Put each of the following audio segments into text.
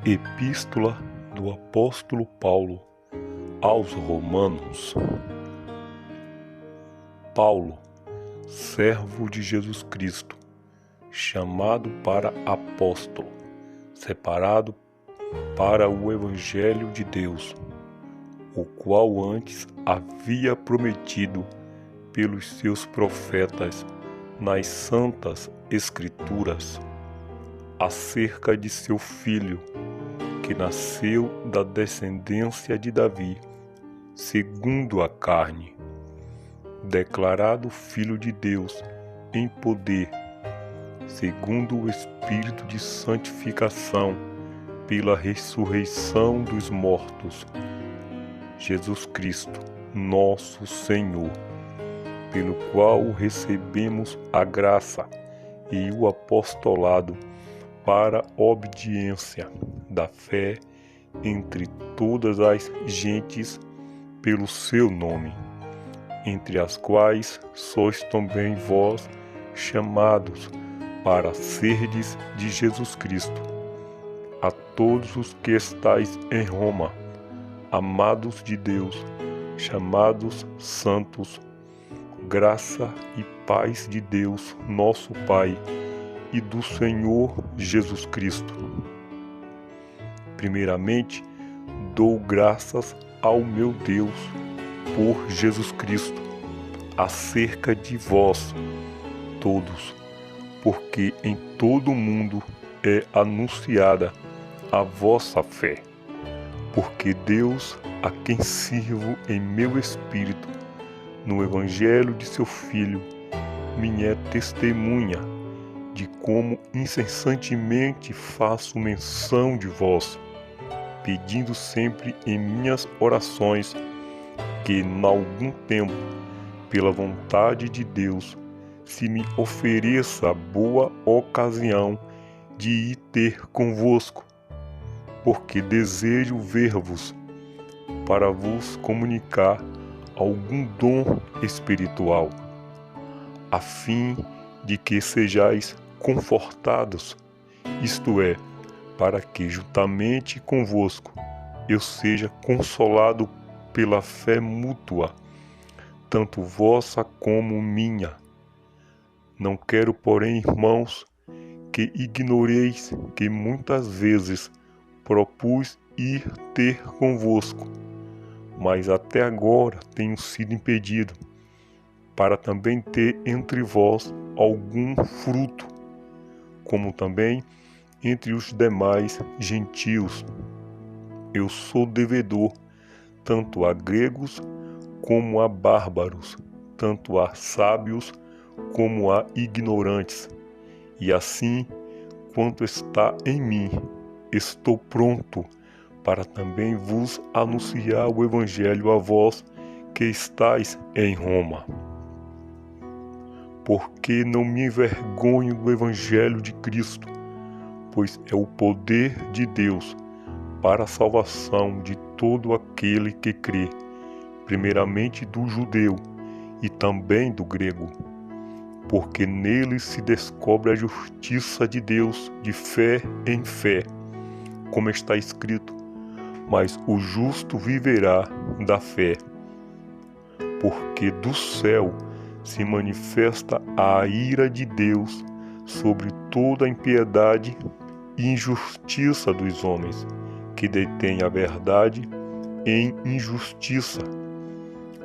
Epístola do Apóstolo Paulo aos Romanos. Paulo, servo de Jesus Cristo, chamado para apóstolo, separado para o Evangelho de Deus, o qual antes havia prometido pelos seus profetas nas santas Escrituras, acerca de seu Filho, que nasceu da descendência de Davi, segundo a carne, declarado Filho de Deus em poder, segundo o Espírito de santificação, pela ressurreição dos mortos, Jesus Cristo, nosso Senhor, pelo qual recebemos a graça e o apostolado para a obediência da fé entre todas as gentes pelo seu nome, entre as quais sois também vós chamados para serdes de Jesus Cristo. A todos os que estáis em Roma, amados de Deus, chamados santos, graça e paz de Deus, nosso Pai, e do Senhor Jesus Cristo. Primeiramente, dou graças ao meu Deus por Jesus Cristo, acerca de vós todos, porque em todo o mundo é anunciada a vossa fé. Porque Deus, a quem sirvo em meu espírito, no Evangelho de seu Filho, me é testemunha de como incessantemente faço menção de vós, pedindo sempre em minhas orações que, em algum tempo, pela vontade de Deus, se me ofereça boa ocasião de ir ter convosco, porque desejo ver-vos, para vos comunicar algum dom espiritual, a fim de que sejais confortados, isto é, para que juntamente convosco eu seja consolado pela fé mútua, tanto vossa como minha. Não quero, porém, irmãos, que ignoreis que muitas vezes propus ir ter convosco, mas até agora tenho sido impedido, para também ter entre vós algum fruto, como também entre os demais gentios. Eu sou devedor tanto a gregos como a bárbaros, tanto a sábios como a ignorantes, e assim, quanto está em mim, estou pronto para também vos anunciar o Evangelho a vós que estáis em Roma. Porque não me envergonho do Evangelho de Cristo, pois é o poder de Deus para a salvação de todo aquele que crê, primeiramente do judeu e também do grego, porque nele se descobre a justiça de Deus de fé em fé, como está escrito, mas o justo viverá da fé. Porque do céu se manifesta a ira de Deus sobre toda a impiedade e injustiça dos homens, que detêm a verdade em injustiça.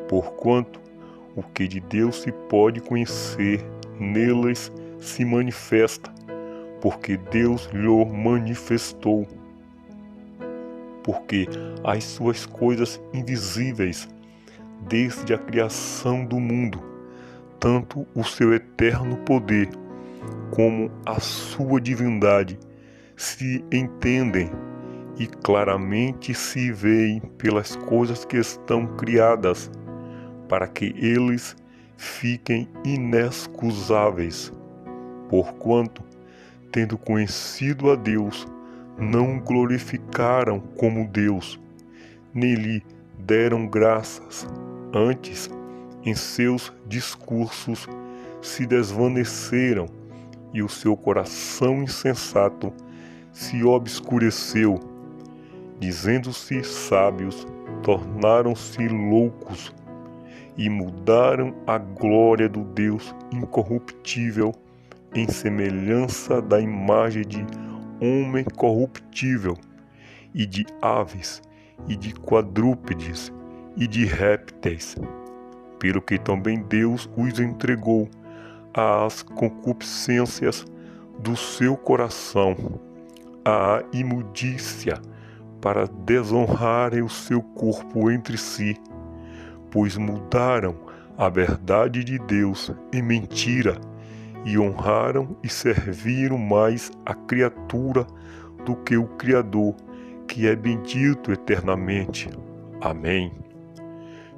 Porquanto o que de Deus se pode conhecer, neles se manifesta, porque Deus lhe manifestou. Porque as suas coisas invisíveis, desde a criação do mundo, tanto o seu eterno poder como a sua divindade se entendem e claramente se veem pelas coisas que estão criadas, para que eles fiquem inexcusáveis, porquanto, tendo conhecido a Deus, não o glorificaram como Deus, nem lhe deram graças, antes, em seus discursos, se desvaneceram, e o seu coração insensato se obscureceu. Dizendo-se sábios, tornaram-se loucos e mudaram a glória do Deus incorruptível em semelhança da imagem de homem corruptível, e de aves, e de quadrúpedes, e de répteis, pelo que também Deus os entregou às concupiscências do seu coração, à imundícia, para desonrarem o seu corpo entre si, pois mudaram a verdade de Deus em mentira, e honraram e serviram mais a criatura do que o Criador, que é bendito eternamente. Amém.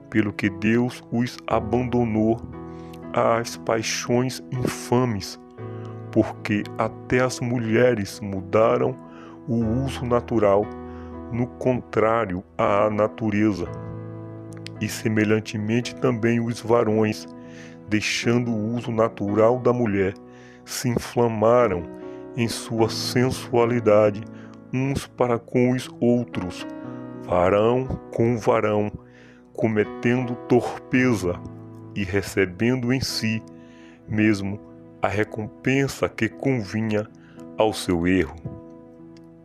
Pelo que Deus os abandonou às paixões infames, porque até as mulheres mudaram o uso natural, no contrário à natureza. E semelhantemente também os varões, deixando o uso natural da mulher, se inflamaram em sua sensualidade uns para com os outros, varão com varão, cometendo torpeza e recebendo em si mesmo a recompensa que convinha ao seu erro.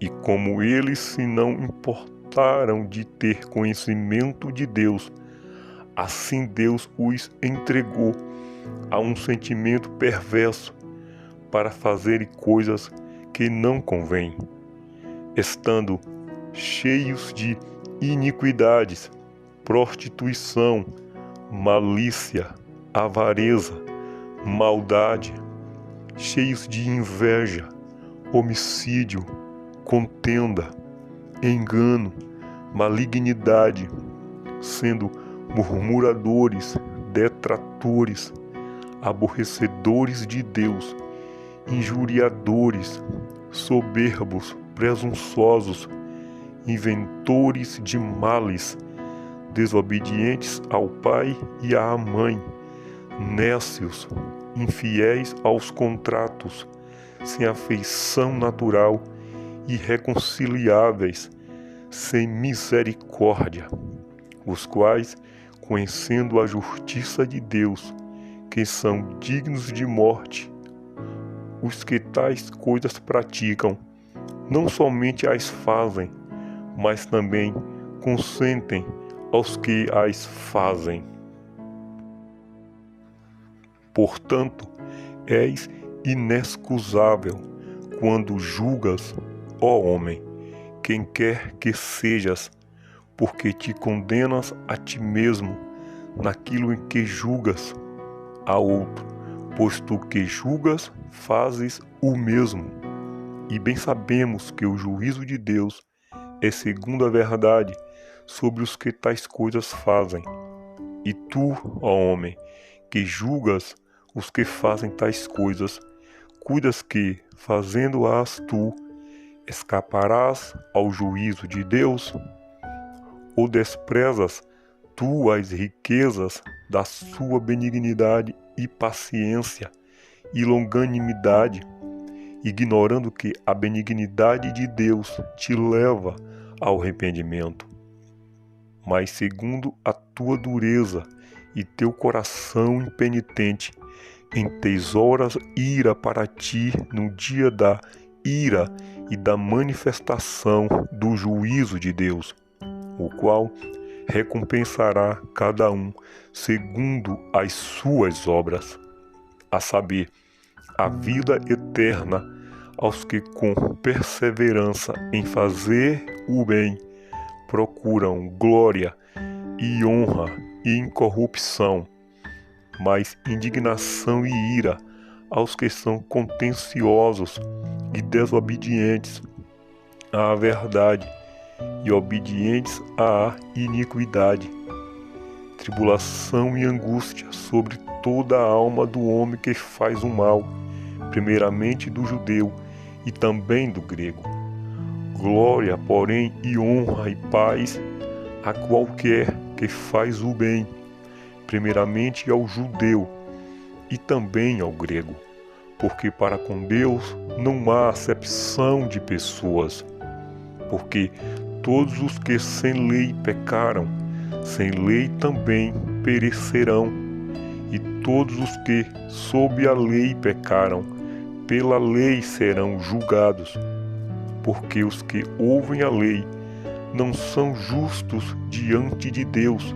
E como eles se não importaram de ter conhecimento de Deus, assim Deus os entregou a um sentimento perverso para fazerem coisas que não convêm, estando cheios de iniquidades, prostituição, malícia, avareza, maldade, cheios de inveja, homicídio, contenda, engano, malignidade, sendo murmuradores, detratores, aborrecedores de Deus, injuriadores, soberbos, presunçosos, inventores de males, desobedientes ao pai e à mãe, nécios, infiéis aos contratos, sem afeição natural, irreconciliáveis, sem misericórdia, os quais, conhecendo a justiça de Deus, que são dignos de morte, os que tais coisas praticam, não somente as fazem, mas também consentem aos que as fazem. Portanto, és inexcusável quando julgas, ó homem, quem quer que sejas, porque te condenas a ti mesmo naquilo em que julgas a outro, pois tu que julgas fazes o mesmo. E bem sabemos que o juízo de Deus é segundo a verdade sobre os que tais coisas fazem. E tu, ó homem, que julgas os que fazem tais coisas, cuidas que, fazendo-as tu, escaparás ao juízo de Deus? Ou desprezas tu as riquezas da sua benignidade e paciência e longanimidade, ignorando que a benignidade de Deus te leva ao arrependimento? Mas segundo a tua dureza e teu coração impenitente, entesouras ira para ti no dia da ira e da manifestação do juízo de Deus, o qual recompensará cada um segundo as suas obras, a saber, a vida eterna aos que com perseverança em fazer o bem procuram glória e honra e incorrupção, mas indignação e ira aos que são contenciosos e desobedientes à verdade e obedientes à iniquidade, tribulação e angústia sobre toda a alma do homem que faz o mal, primeiramente do judeu e também do grego. Glória, porém, e honra e paz a qualquer que faz o bem, primeiramente ao judeu e também ao grego, porque para com Deus não há acepção de pessoas, porque todos os que sem lei pecaram, sem lei também perecerão, e todos os que sob a lei pecaram, pela lei serão julgados, porque os que ouvem a lei não são justos diante de Deus,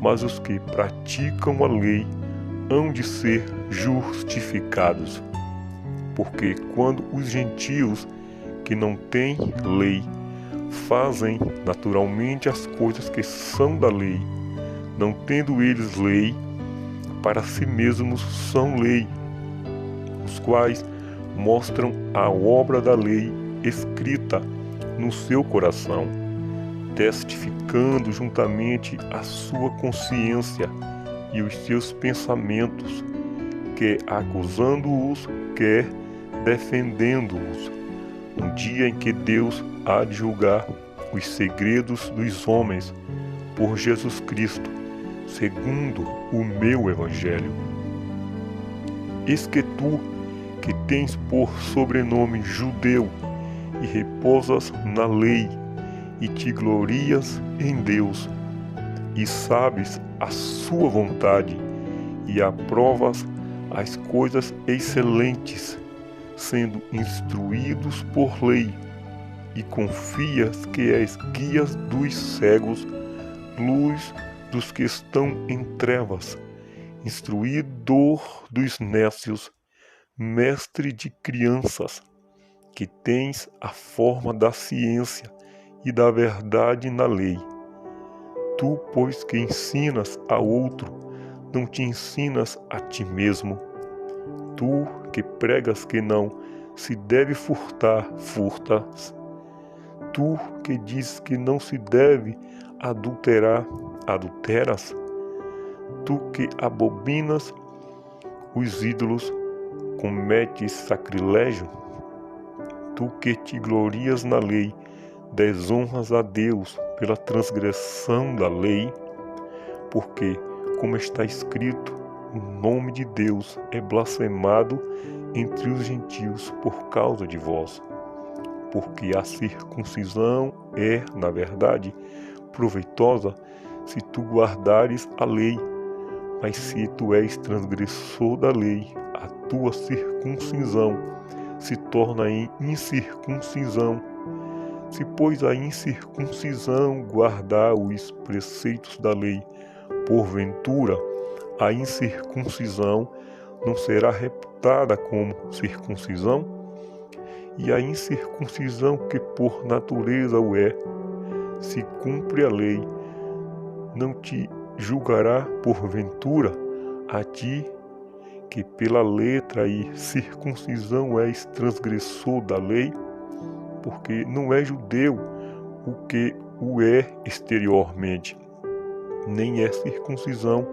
mas os que praticam a lei hão de ser justificados. Porque quando os gentios que não têm lei fazem naturalmente as coisas que são da lei, não tendo eles lei, para si mesmos são lei, os quais mostram a obra da lei escrita no seu coração, testificando juntamente a sua consciência e os seus pensamentos, quer acusando-os, quer defendendo-os, no dia em que Deus há de julgar os segredos dos homens por Jesus Cristo, segundo o meu Evangelho. Eis que tu, que tens por sobrenome judeu, e repousas na lei, e te glorias em Deus, e sabes a sua vontade, e aprovas as coisas excelentes, sendo instruídos por lei, e confias que és guia dos cegos, luz dos que estão em trevas, instruidor dos nécios, mestre de crianças, que tens a forma da ciência e da verdade na lei. Tu, pois, que ensinas a outro, não te ensinas a ti mesmo. Tu, que pregas que não se deve furtar, furtas. Tu, que dizes que não se deve adulterar, adulteras. Tu, que abominas os ídolos, cometes sacrilégio. Tu, que te glorias na lei, desonras a Deus pela transgressão da lei, porque, como está escrito, o nome de Deus é blasfemado entre os gentios por causa de vós. Porque a circuncisão é, na verdade, proveitosa se tu guardares a lei, mas se tu és transgressor da lei, a tua circuncisão se torna em incircuncisão. Se, pois, a incircuncisão guardar os preceitos da lei, porventura, a incircuncisão não será reputada como circuncisão? E a incircuncisão, que por natureza o é, se cumpre a lei, não te julgará porventura a ti, que pela letra e circuncisão és transgressor da lei? Porque não é judeu o que o é exteriormente, nem é circuncisão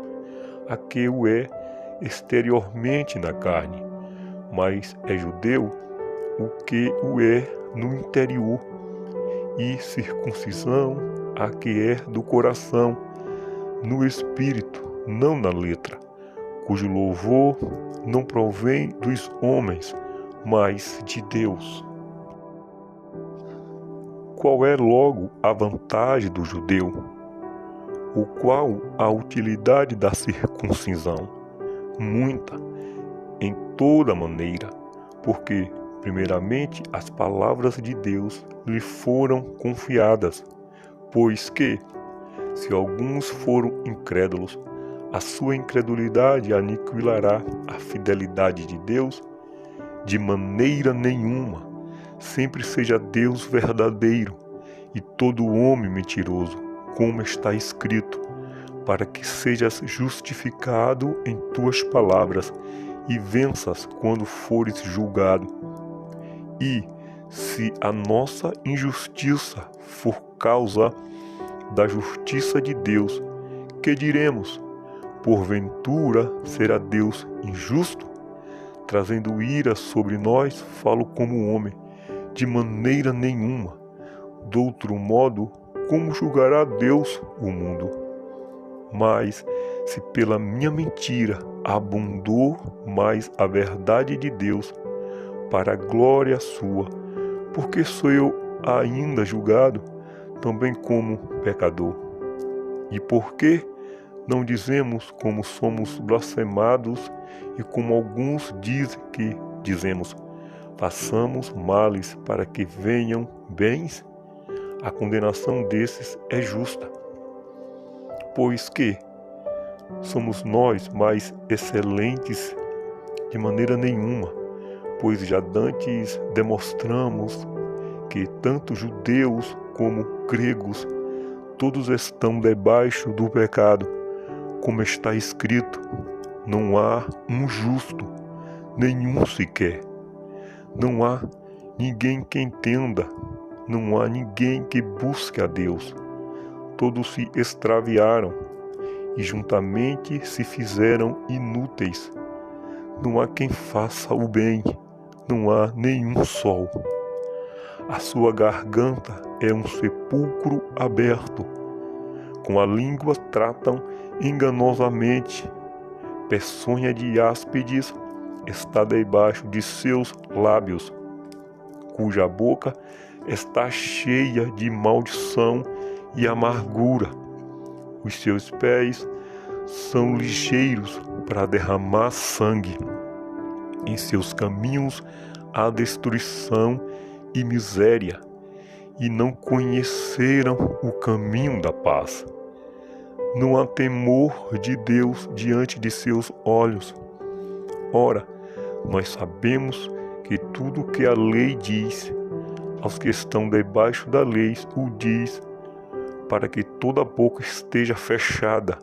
a que o é exteriormente na carne, mas é judeu o que o é no interior, e circuncisão a que é do coração, no espírito, não na letra, cujo louvor não provém dos homens, mas de Deus. Qual é logo a vantagem do judeu? O qual a utilidade da circuncisão? Muita, em toda maneira, porque, primeiramente, as palavras de Deus lhe foram confiadas, pois que, se alguns foram incrédulos, a sua incredulidade aniquilará a fidelidade de Deus? De maneira nenhuma. Sempre seja Deus verdadeiro e todo homem mentiroso, como está escrito, para que sejas justificado em tuas palavras e venças quando fores julgado. E, se a nossa injustiça for causa da justiça de Deus, que diremos? Porventura será Deus injusto? Trazendo ira sobre nós, falo como homem, de maneira nenhuma. De outro modo, como julgará Deus o mundo? Mas se pela minha mentira abundou mais a verdade de Deus, para a glória sua, porque sou eu ainda julgado, também como pecador? E por que não dizemos como somos blasfemados e como alguns dizem que dizemos, façamos males para que venham bens? A condenação desses é justa. Pois que somos nós mais excelentes? De maneira nenhuma, pois já dantes demonstramos que tanto judeus como gregos todos estão debaixo do pecado, como está escrito, não há um justo, nenhum sequer. Não há ninguém que entenda, não há ninguém que busque a Deus. Todos se extraviaram e juntamente se fizeram inúteis. Não há quem faça o bem, não há nenhum só. A sua garganta é um sepulcro aberto. Com a língua tratam enganosamente. Peçonha de áspides está debaixo de seus lábios, cuja boca está cheia de maldição e amargura. Os seus pés são ligeiros para derramar sangue. Em seus caminhos há destruição e miséria, e não conheceram o caminho da paz. Não há temor de Deus diante de seus olhos. Ora, nós sabemos que tudo o que a lei diz, aos que estão debaixo da lei o diz, para que toda boca esteja fechada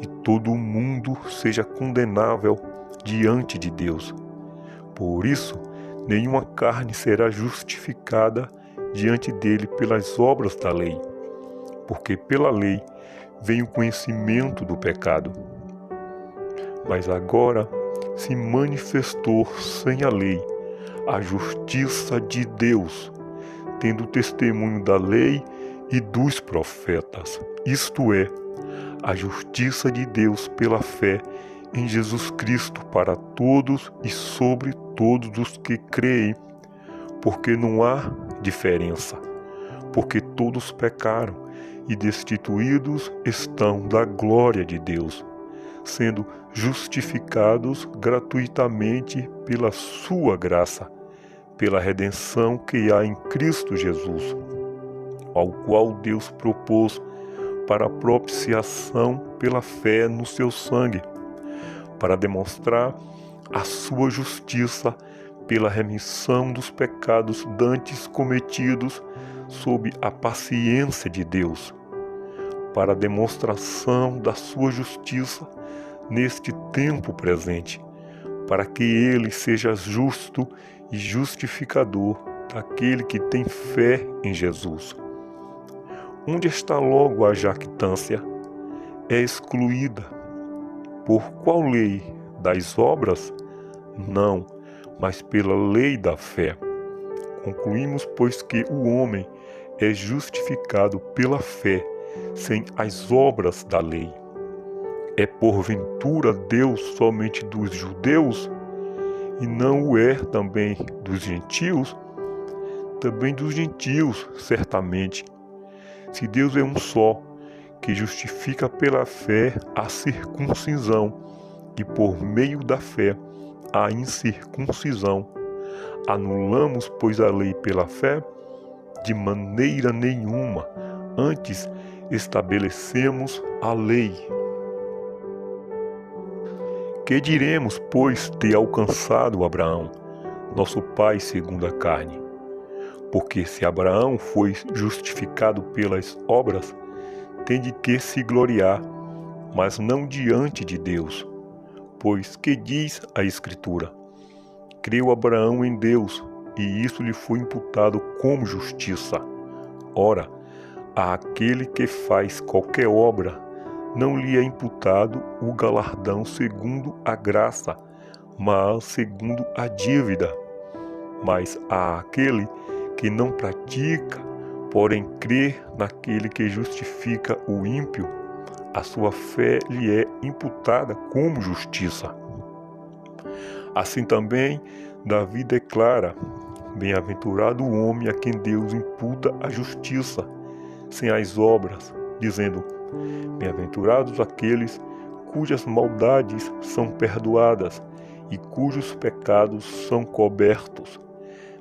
e todo mundo seja condenável diante de Deus. Por isso, nenhuma carne será justificada diante dele pelas obras da lei, porque pela lei vem o conhecimento do pecado. Mas agora se manifestou sem a lei a justiça de Deus, tendo testemunho da lei e dos profetas, isto é, a justiça de Deus pela fé em Jesus Cristo para todos e sobre todos os que creem, porque não há diferença, porque todos pecaram e destituídos estão da glória de Deus, sendo justificados gratuitamente pela sua graça, pela redenção que há em Cristo Jesus, ao qual Deus propôs para a propiciação pela fé no seu sangue, para demonstrar a sua justiça pela remissão dos pecados dantes cometidos sob a paciência de Deus, para a demonstração da sua justiça neste tempo presente, para que ele seja justo e justificador daquele que tem fé em Jesus. Onde está logo a jactância? É excluída. Por qual lei? Das obras? Não, mas pela lei da fé. Concluímos, pois, que o homem é justificado pela fé, sem as obras da lei. É porventura Deus somente dos judeus? E não o é também dos gentios? Também dos gentios, certamente. Se Deus é um só, que justifica pela fé a circuncisão, e por meio da fé a incircuncisão, anulamos, pois, a lei pela fé? De maneira nenhuma, antes estabelecemos a lei. Que diremos, pois, ter alcançado Abraão, nosso pai segundo a carne? Porque se Abraão foi justificado pelas obras, tem de que se gloriar, mas não diante de Deus. Pois que diz a Escritura? Creu Abraão em Deus, e isso lhe foi imputado como justiça. Ora, àquele que faz qualquer obra, não lhe é imputado o galardão segundo a graça, mas segundo a dívida. Mas àquele que não pratica, porém crê naquele que justifica o ímpio, a sua fé lhe é imputada como justiça. Assim também, Davi declara: bem-aventurado o homem a quem Deus imputa a justiça, sem as obras, dizendo: bem-aventurados aqueles cujas maldades são perdoadas e cujos pecados são cobertos.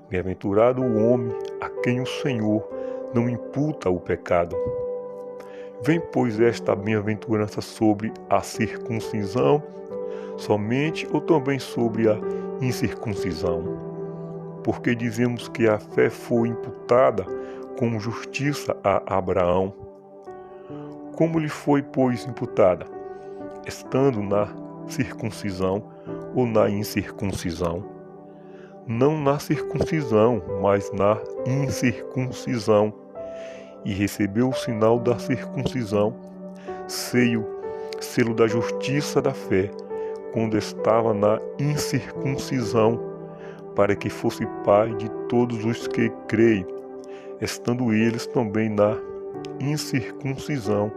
Bem-aventurado o homem a quem o Senhor não imputa o pecado. Vem, pois, esta bem-aventurança sobre a circuncisão somente ou também sobre a incircuncisão? Porque dizemos que a fé foi imputada como justiça a Abraão. Como lhe foi, pois, imputada? Estando na circuncisão ou na incircuncisão? Não na circuncisão, mas na incircuncisão. E recebeu o sinal da circuncisão, selo da justiça da fé, quando estava na incircuncisão, para que fosse pai de todos os que creem, estando eles também na incircuncisão,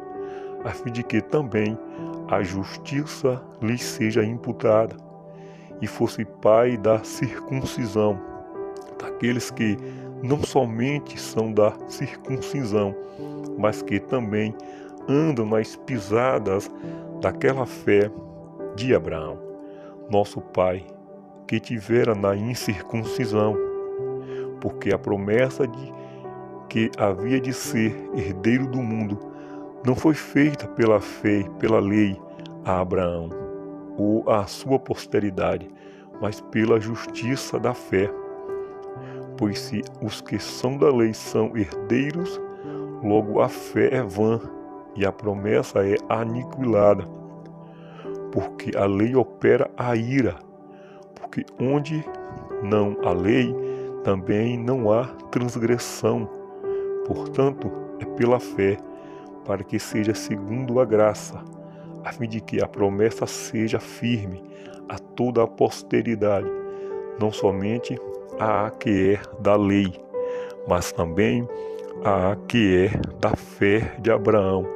a fim de que também a justiça lhes seja imputada, e fosse pai da circuncisão, daqueles que não somente são da circuncisão, mas que também andam nas pisadas daquela fé de Abraão, nosso pai, que tivera na incircuncisão, porque a promessa de que havia de ser herdeiro do mundo não foi feita pela fé e pela lei a Abraão ou à sua posteridade, mas pela justiça da fé. Pois se os que são da lei são herdeiros, logo a fé é vã e a promessa é aniquilada. Porque a lei opera a ira, porque onde não há lei, também não há transgressão. Portanto, é pela fé, para que seja segundo a graça, a fim de que a promessa seja firme a toda a posteridade, não somente a que é da lei, mas também a que é da fé de Abraão,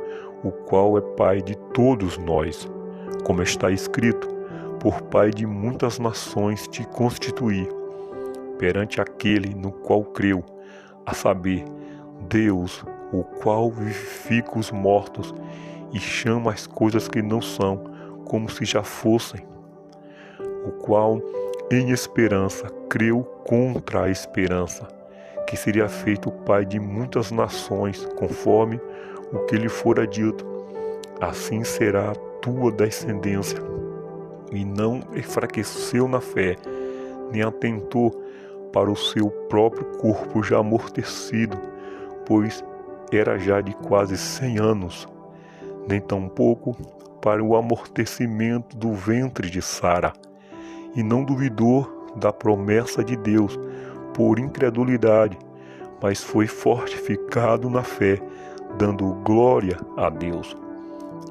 o qual é pai de todos nós. Como está escrito: por pai de muitas nações te constituí, perante aquele no qual creu, a saber, Deus, o qual vivifica os mortos e chama as coisas que não são, como se já fossem, o qual em esperança creu contra a esperança, que seria feito pai de muitas nações, conforme o que lhe fora dito: assim será a tua descendência. E não enfraqueceu na fé, nem atentou para o seu próprio corpo já amortecido, pois era já de quase 100 anos, nem tampouco para o amortecimento do ventre de Sara, e não duvidou da promessa de Deus por incredulidade, mas foi fortificado na fé, dando glória a Deus,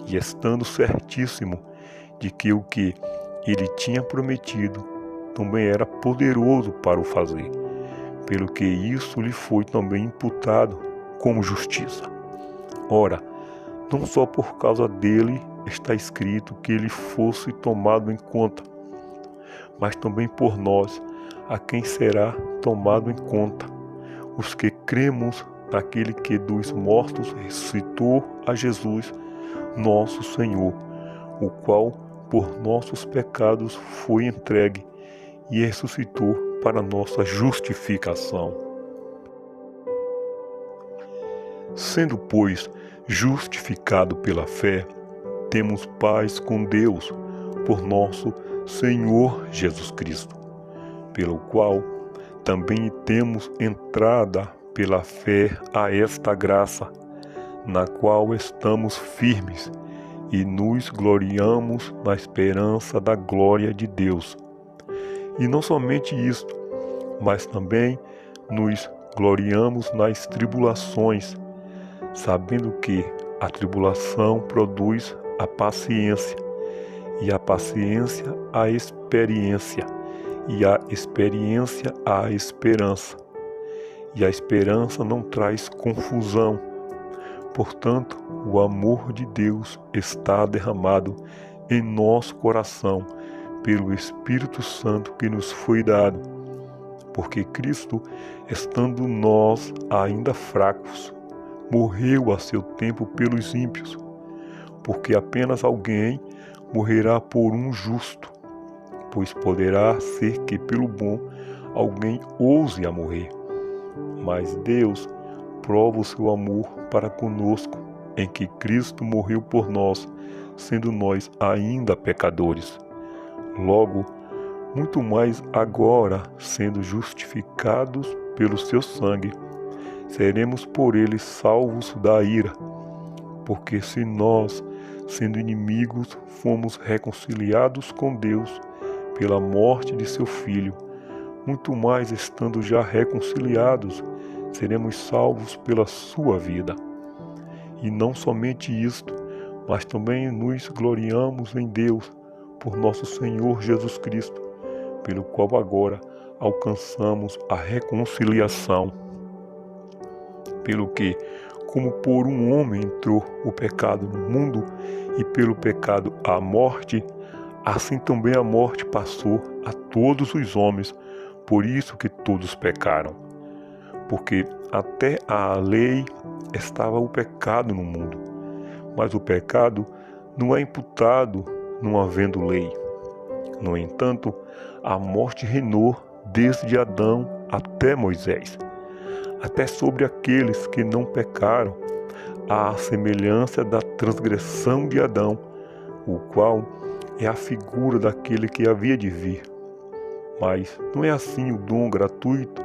e estando certíssimo de que o que ele tinha prometido também era poderoso para o fazer, pelo que isso lhe foi também imputado como justiça. Ora, não só por causa dele está escrito que ele fosse tomado em conta, mas também por nós, a quem será tomado em conta, os que cremos naquele que dos mortos ressuscitou a Jesus, nosso Senhor, o qual por nossos pecados foi entregue e ressuscitou para nossa justificação. Sendo, pois, justificado pela fé, temos paz com Deus por nosso Senhor Jesus Cristo, pelo qual também temos entrada pela fé a esta graça, na qual estamos firmes e nos gloriamos na esperança da glória de Deus. E não somente isto, mas também nos gloriamos nas tribulações, sabendo que a tribulação produz a paciência, e a paciência a experiência, e a experiência a esperança. E a esperança não traz confusão. Portanto, o amor de Deus está derramado em nosso coração pelo Espírito Santo que nos foi dado, porque Cristo, estando nós ainda fracos, morreu a seu tempo pelos ímpios, porque apenas alguém morrerá por um justo, pois poderá ser que pelo bom alguém ouse a morrer. Mas Deus prova o seu amor para conosco, em que Cristo morreu por nós, sendo nós ainda pecadores. Logo, muito mais agora, sendo justificados pelo seu sangue, seremos por ele salvos da ira. Porque se nós, sendo inimigos, fomos reconciliados com Deus pela morte de seu Filho, muito mais estando já reconciliados, seremos salvos pela sua vida. E não somente isto, mas também nos gloriamos em Deus por nosso Senhor Jesus Cristo, pelo qual agora alcançamos a reconciliação. Pelo que, como por um homem entrou o pecado no mundo, e pelo pecado a morte, assim também a morte passou a todos os homens, por isso que todos pecaram. Porque até a lei estava o pecado no mundo, mas o pecado não é imputado não havendo lei. No entanto, a morte reinou desde Adão até Moisés, até sobre aqueles que não pecaram, à semelhança da transgressão de Adão, o qual é a figura daquele que havia de vir. Mas não é assim o dom gratuito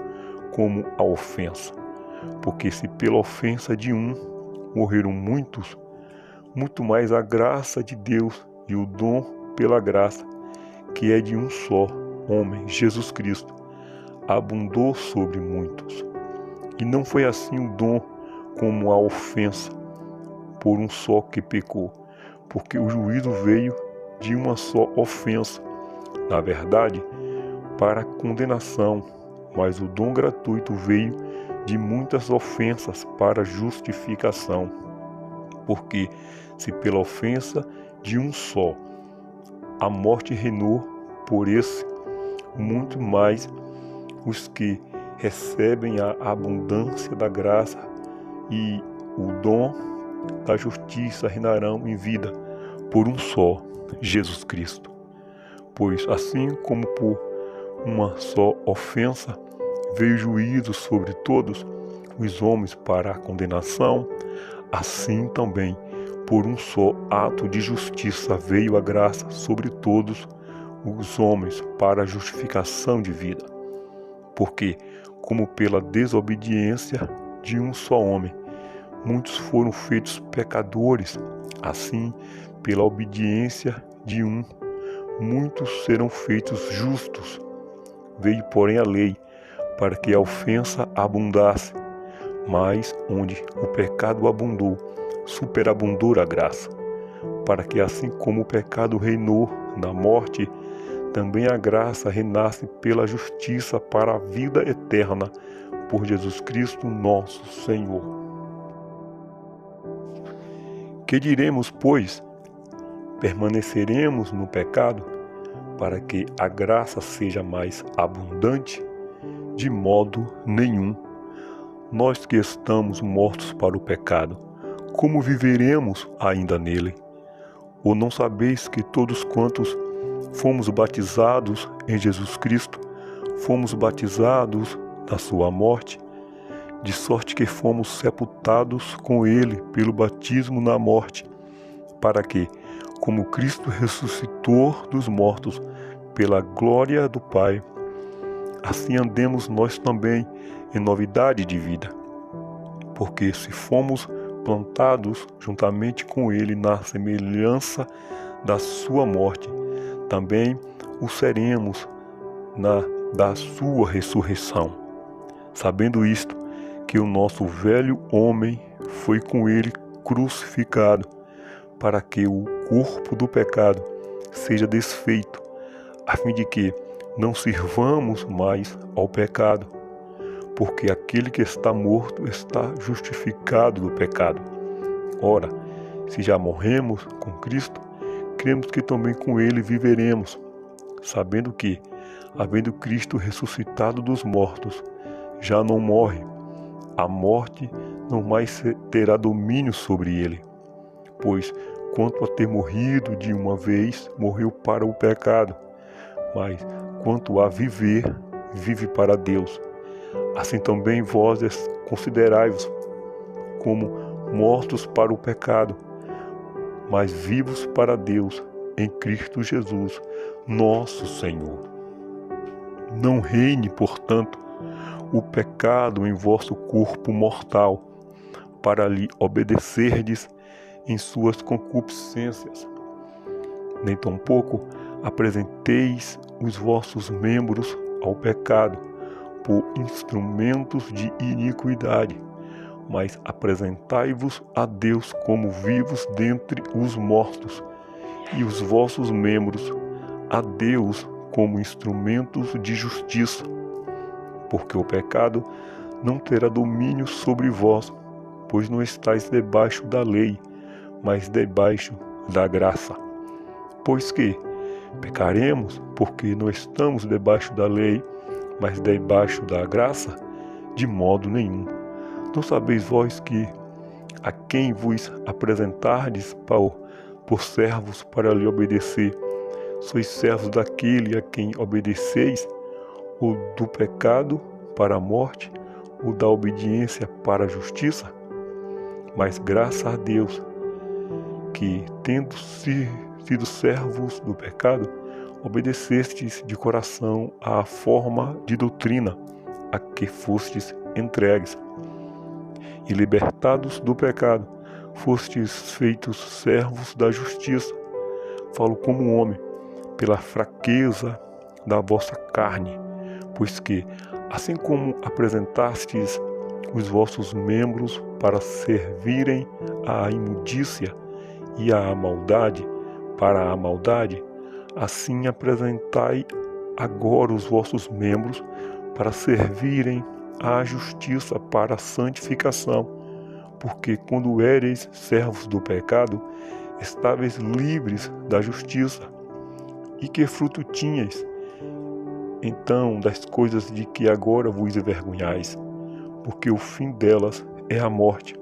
como a ofensa, porque se pela ofensa de um morreram muitos, muito mais a graça de Deus e o dom pela graça, que é de um só homem, Jesus Cristo, abundou sobre muitos. E não foi assim o dom como a ofensa, por um só que pecou, porque o juízo veio de uma só ofensa, na verdade, para condenação, mas o dom gratuito veio de muitas ofensas para justificação. Porque se pela ofensa de um só a morte reinou, por esse, muito mais os que recebem a abundância da graça e o dom da justiça reinarão em vida por um só, Jesus Cristo. Pois assim como por uma só ofensa veio juízo sobre todos os homens para a condenação, assim também por um só ato de justiça veio a graça sobre todos os homens para a justificação de vida. Porque, como pela desobediência de um só homem, muitos foram feitos pecadores, assim, pela obediência de um, muitos serão feitos justos. Veio, porém, a lei, para que a ofensa abundasse, mas onde o pecado abundou, superabundou a graça, para que assim como o pecado reinou na morte, também a graça reinasse pela justiça para a vida eterna, por Jesus Cristo nosso Senhor. Que diremos, pois? Permaneceremos no pecado, para que a graça seja mais abundante? De modo nenhum. Nós que estamos mortos para o pecado, como viveremos ainda nele? Ou não sabeis que todos quantos fomos batizados em Jesus Cristo, fomos batizados na sua morte, de sorte que fomos sepultados com ele pelo batismo na morte, para que, como Cristo ressuscitou dos mortos pela glória do Pai, assim andemos nós também em novidade de vida. Porque se fomos plantados juntamente com ele na semelhança da sua morte, também o seremos da sua ressurreição. Sabendo isto, que o nosso velho homem foi com ele crucificado, para que o corpo do pecado seja desfeito, a fim de que não sirvamos mais ao pecado, porque aquele que está morto está justificado do pecado. Ora, Se já morremos com Cristo, cremos que também com Ele viveremos, sabendo que, havendo Cristo ressuscitado dos mortos, já não morre. A morte não mais terá domínio sobre ele, pois, quanto a ter morrido de uma vez, morreu para o pecado, mas, quanto a viver, vive para Deus. Assim também vós considerai-vos como mortos para o pecado, mas vivos para Deus, em Cristo Jesus, nosso Senhor. Não reine, portanto, o pecado em vosso corpo mortal, para lhe obedecerdes em suas concupiscências. Nem tampouco apresenteis os vossos membros ao pecado, por instrumentos de iniquidade, mas apresentai-vos a Deus como vivos dentre os mortos, e os vossos membros a Deus como instrumentos de justiça. Porque o pecado não terá domínio sobre vós, pois não estáis debaixo da lei, mas debaixo da graça. Pois que pecaremos, porque não estamos debaixo da lei, mas debaixo da graça? De modo nenhum. Não sabeis vós que a quem vos apresentardes por servos para lhe obedecer, sois servos daquele a quem obedeceis, ou do pecado para a morte, ou da obediência para a justiça? Mas graças a Deus, que, tendo sido servos do pecado, obedecestes de coração à forma de doutrina a que fostes entregues, e libertados do pecado, fostes feitos servos da justiça. Falo como homem, pela fraqueza da vossa carne, pois que, assim como apresentastes os vossos membros para servirem à imundícia e à maldade, para a maldade, assim apresentai agora os vossos membros para servirem à justiça, para a santificação, porque quando éreis servos do pecado, estáveis livres da justiça. E que fruto tinhais, então, das coisas de que agora vos envergonhais? Porque o fim delas é a morte.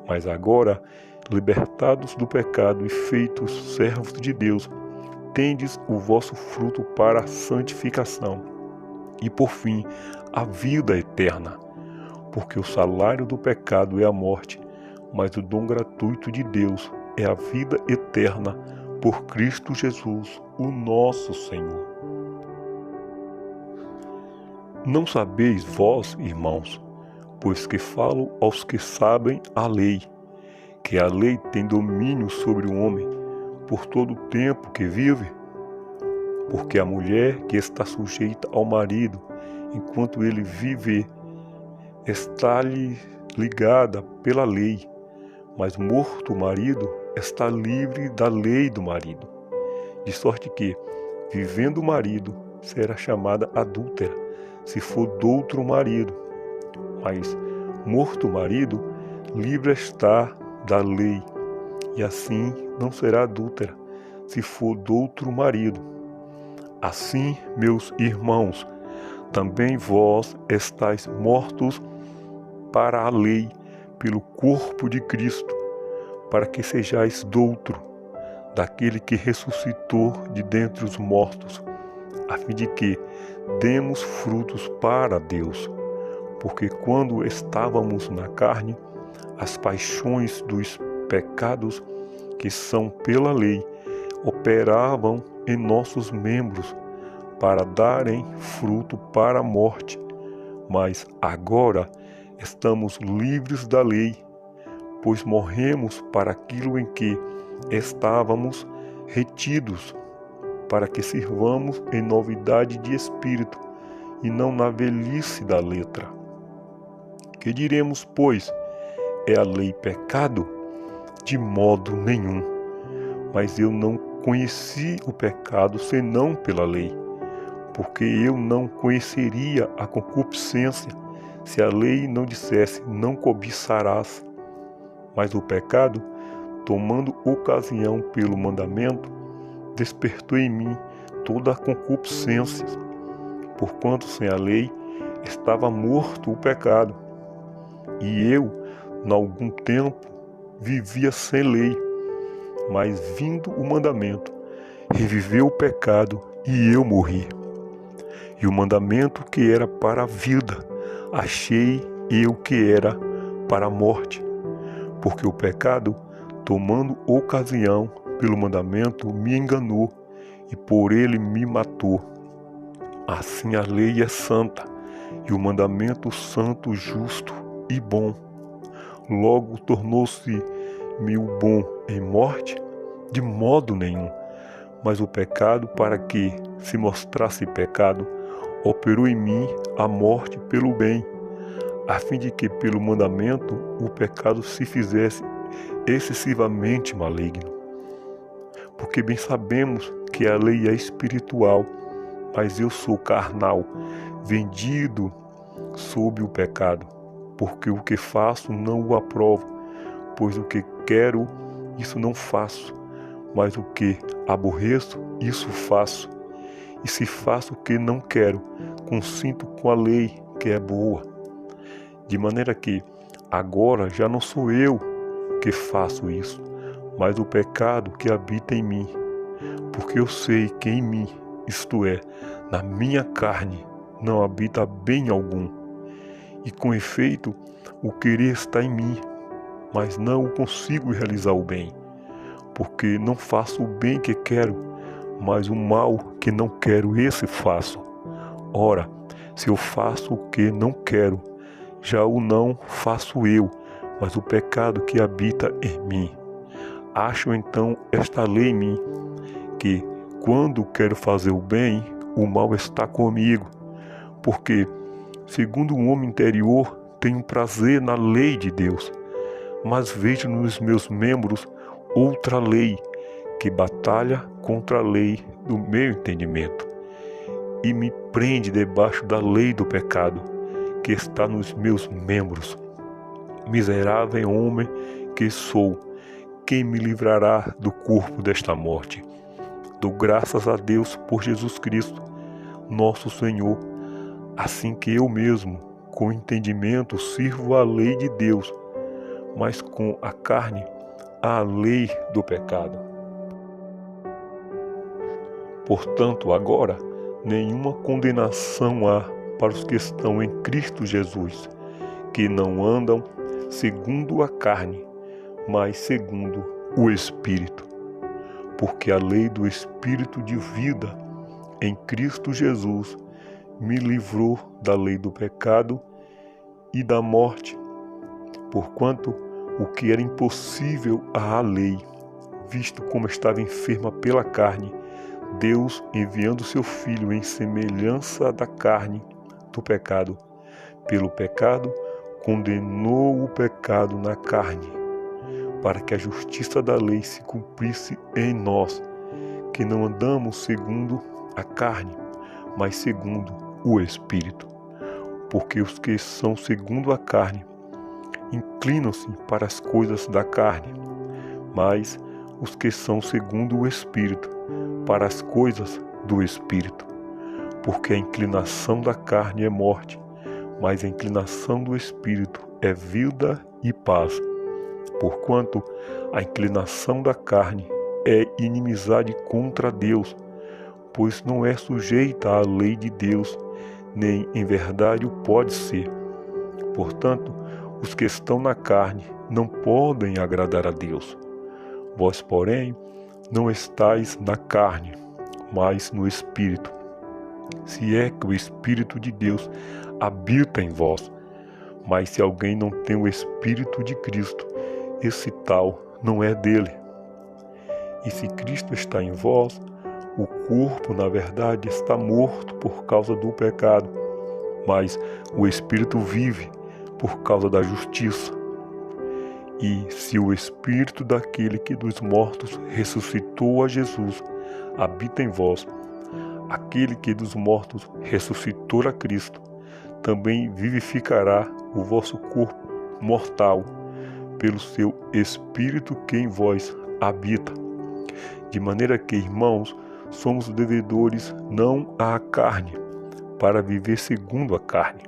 Mas agora, libertados do pecado e feitos servos de Deus, tendes o vosso fruto para a santificação, e por fim, a vida eterna. Porque o salário do pecado é a morte, mas o dom gratuito de Deus é a vida eterna por Cristo Jesus, o nosso Senhor. Não sabeis vós, irmãos, pois que falo aos que sabem a lei, que a lei tem domínio sobre o homem por todo o tempo que vive? Porque a mulher que está sujeita ao marido, enquanto ele vive, está-lhe ligada pela lei, mas morto o marido, está livre da lei do marido. De sorte que, vivendo o marido, será chamada adúltera, se for doutro marido. Mas, morto o marido, livre está da lei, e assim não será adúltera, se for doutro marido. Assim, meus irmãos, também vós estáis mortos para a lei, pelo corpo de Cristo, para que sejais doutro, daquele que ressuscitou de dentre os mortos, a fim de que demos frutos para Deus. Porque quando estávamos na carne, as paixões dos pecados, que são pela lei, operavam em nossos membros para darem fruto para a morte. Mas agora estamos livres da lei, pois morremos para aquilo em que estávamos retidos, para que sirvamos em novidade de espírito e não na velhice da letra. Que diremos, pois? É a lei pecado? De modo nenhum. Mas eu não conheci o pecado senão pela lei, porque eu não conheceria a concupiscência se a lei não dissesse: não cobiçarás. Mas o pecado, tomando ocasião pelo mandamento, despertou em mim toda a concupiscência, porquanto sem a lei estava morto o pecado. E eu, em algum tempo, vivia sem lei, mas vindo o mandamento, reviveu o pecado e eu morri. E o mandamento que era para a vida, achei eu que era para a morte, porque o pecado, tomando ocasião pelo mandamento, me enganou e por ele me matou. Assim a lei é santa, e o mandamento santo, justo e bom. Logo tornou-se-me o bom em morte? De modo nenhum. Mas o pecado, para que se mostrasse pecado, operou em mim a morte pelo bem, a fim de que pelo mandamento o pecado se fizesse excessivamente maligno. Porque bem sabemos que a lei é espiritual, mas eu sou carnal, vendido sob o pecado. Porque o que faço não o aprovo, pois o que quero, isso não faço, mas o que aborreço, isso faço. E se faço o que não quero, consinto com a lei que é boa. De maneira que agora já não sou eu que faço isso, mas o pecado que habita em mim. Porque eu sei que em mim, isto é, na minha carne, não habita bem algum. E com efeito, o querer está em mim, mas não consigo realizar o bem. Porque não faço o bem que quero, mas o mal que não quero, esse faço. Ora, se eu faço o que não quero, já o não faço eu, mas o pecado que habita em mim. Acho então esta lei em mim, que quando quero fazer o bem, o mal está comigo. Porque, segundo o homem interior, tenho prazer na lei de Deus, mas vejo nos meus membros outra lei, que batalha contra a lei do meu entendimento, e me prende debaixo da lei do pecado, que está nos meus membros. Miserável homem que sou, quem me livrará do corpo desta morte? Dou graças a Deus por Jesus Cristo, nosso Senhor, assim que eu mesmo, com entendimento, sirvo a lei de Deus, mas com a carne, a lei do pecado. Portanto, agora, nenhuma condenação há para os que estão em Cristo Jesus, que não andam segundo a carne, mas segundo o Espírito. Porque a lei do Espírito de vida em Cristo Jesus me livrou da lei do pecado e da morte, porquanto o que era impossível à lei, visto como estava enferma pela carne, Deus, enviando seu Filho em semelhança da carne do pecado, pelo pecado, condenou o pecado na carne, para que a justiça da lei se cumprisse em nós, que não andamos segundo a carne, mas segundo o Espírito. Porque os que são segundo a carne inclinam-se para as coisas da carne, mas os que são segundo o Espírito, para as coisas do Espírito. Porque a inclinação da carne é morte, mas a inclinação do Espírito é vida e paz. Porquanto a inclinação da carne é inimizade contra Deus, pois não é sujeita à lei de Deus, nem em verdade o pode ser. Portanto, os que estão na carne não podem agradar a Deus. Vós, porém, não estáis na carne, mas no Espírito, se é que o Espírito de Deus habita em vós. Mas se alguém não tem o Espírito de Cristo, esse tal não é dele. E se Cristo está em vós, o corpo, na verdade, está morto por causa do pecado, mas o Espírito vive por causa da justiça. E se o Espírito daquele que dos mortos ressuscitou a Jesus habita em vós, aquele que dos mortos ressuscitou a Cristo, também vivificará o vosso corpo mortal pelo seu Espírito que em vós habita. De maneira que, irmãos, somos devedores não à carne, para viver segundo a carne.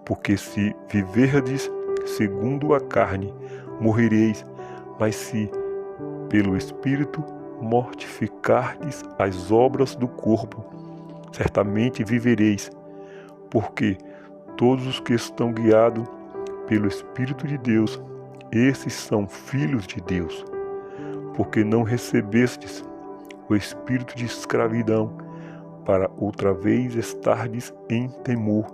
Porque se viverdes segundo a carne, morrereis, mas se pelo Espírito mortificardes as obras do corpo, certamente vivereis. Porque todos os que estão guiados pelo Espírito de Deus, esses são filhos de Deus. Porque não recebestes o espírito de escravidão, para outra vez estardes em temor,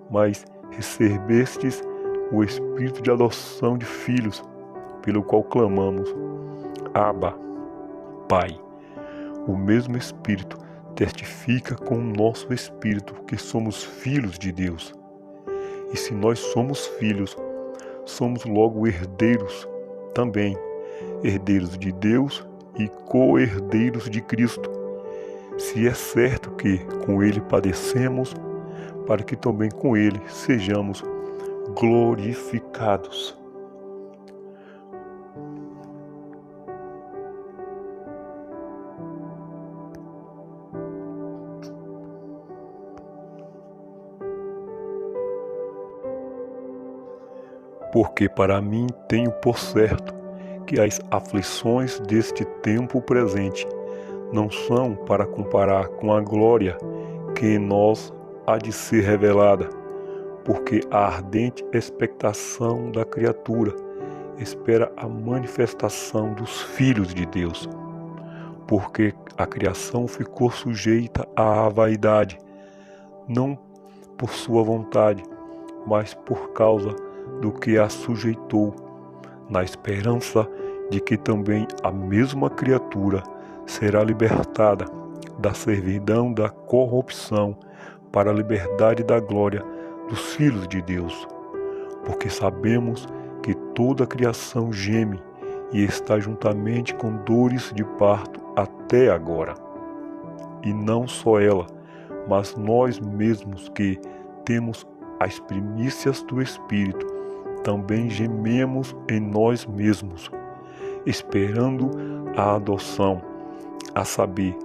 mas recebestes o espírito de adoção de filhos, pelo qual clamamos: Abba, Pai. O mesmo Espírito testifica com o nosso espírito que somos filhos de Deus. E se nós somos filhos, somos logo herdeiros também, herdeiros de Deus e co-herdeiros de Cristo, se é certo que com Ele padecemos, para que também com Ele sejamos glorificados. Porque para mim tenho por certo que as aflições deste tempo presente não são para comparar com a glória que em nós há de ser revelada, porque a ardente expectação da criatura espera a manifestação dos filhos de Deus. Porque a criação ficou sujeita à vaidade, não por sua vontade, mas por causa do que a sujeitou, na esperança de que também a mesma criatura será libertada da servidão da corrupção para a liberdade da glória dos filhos de Deus. Porque sabemos que toda a criação geme e está juntamente com dores de parto até agora. E não só ela, mas nós mesmos que temos as primícias do Espírito, também gememos em nós mesmos, esperando a adoção, a saber,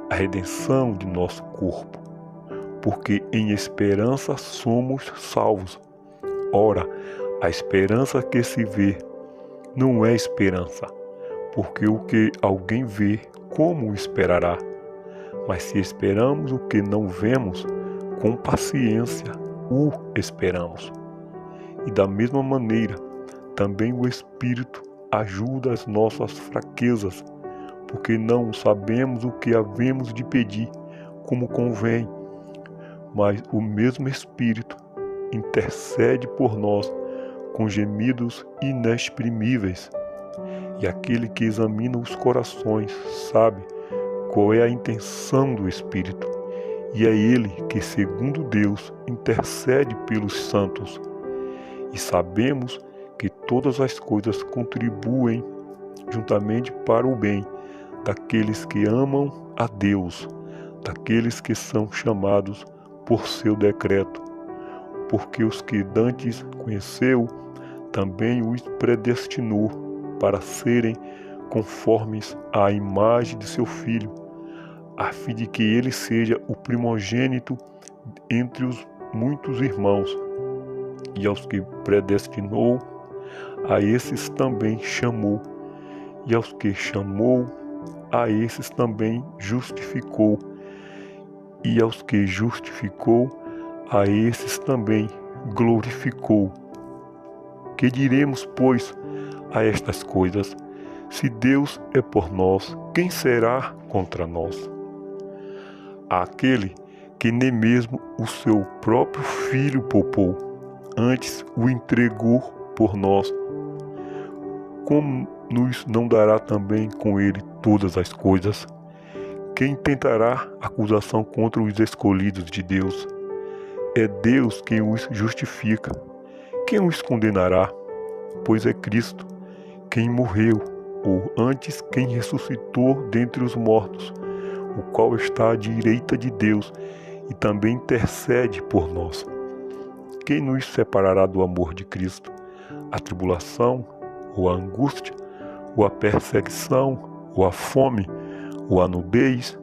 a redenção de nosso corpo. Porque em esperança somos salvos. Ora, a esperança que se vê não é esperança, porque o que alguém vê, como esperará? Mas se esperamos o que não vemos, com paciência o esperamos. E da mesma maneira, também o Espírito ajuda as nossas fraquezas, porque não sabemos o que havemos de pedir como convém, mas o mesmo Espírito intercede por nós com gemidos inexprimíveis. E aquele que examina os corações sabe qual é a intenção do Espírito, e é Ele que, segundo Deus, intercede pelos santos. E sabemos que todas as coisas contribuem juntamente para o bem daqueles que amam a Deus, daqueles que são chamados por seu decreto. Porque os que dantes conheceu, também os predestinou para serem conformes à imagem de seu Filho, a fim de que ele seja o primogênito entre os muitos irmãos. E aos que predestinou, a esses também chamou, e aos que chamou, a esses também justificou, e aos que justificou, a esses também glorificou. Que diremos, pois, a estas coisas? Se Deus é por nós, quem será contra nós? Aquele que nem mesmo o seu próprio Filho poupou, antes o entregou por nós, como nos não dará também com ele todas as coisas? Quem tentará acusação contra os escolhidos de Deus? É Deus quem os justifica. Quem os condenará? Pois é Cristo quem morreu, ou antes quem ressuscitou dentre os mortos, o qual está à direita de Deus e também intercede por nós. Quem nos separará do amor de Cristo? A tribulação, ou a angústia, ou a perseguição, ou a fome, ou a nudez,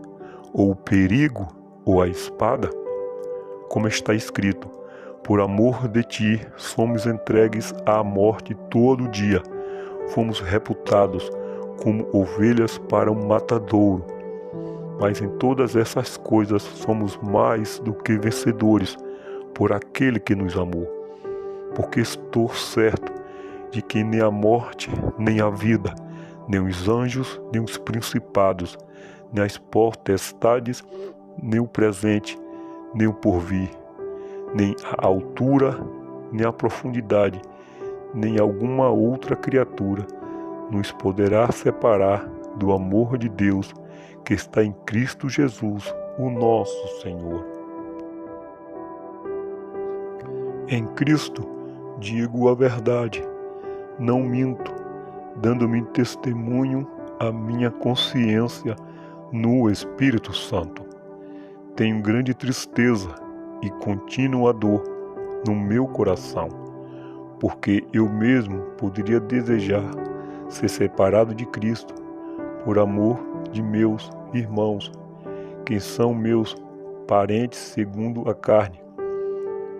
ou o perigo, ou a espada? Como está escrito, por amor de ti somos entregues à morte todo dia, fomos reputados como ovelhas para um matadouro. Mas em todas essas coisas somos mais do que vencedores por aquele que nos amou. Porque estou certo de que nem a morte, nem a vida, nem os anjos, nem os principados, nem as potestades, nem o presente, nem o porvir, nem a altura, nem a profundidade, nem alguma outra criatura nos poderá separar do amor de Deus que está em Cristo Jesus, o nosso Senhor. Em Cristo digo a verdade, não minto, dando-me testemunho a minha consciência no Espírito Santo. Tenho grande tristeza e contínua dor no meu coração, porque eu mesmo poderia desejar ser separado de Cristo por amor de meus irmãos, que são meus parentes segundo a carne,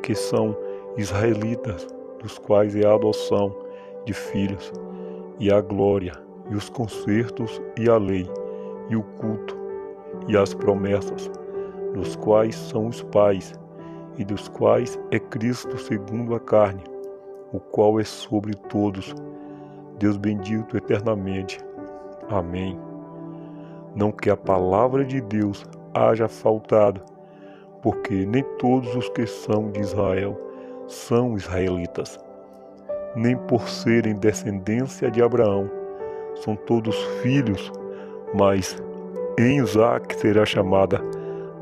que são israelitas, dos quais é a adoção de filhos, e a glória, e os concertos, e a lei, e o culto, e as promessas, dos quais são os pais, e dos quais é Cristo segundo a carne, o qual é sobre todos, Deus bendito eternamente. Amém. Não que a palavra de Deus haja faltado, porque nem todos os que são de Israel são israelitas, nem por serem descendência de Abraão são todos filhos, mas em Isaque será chamada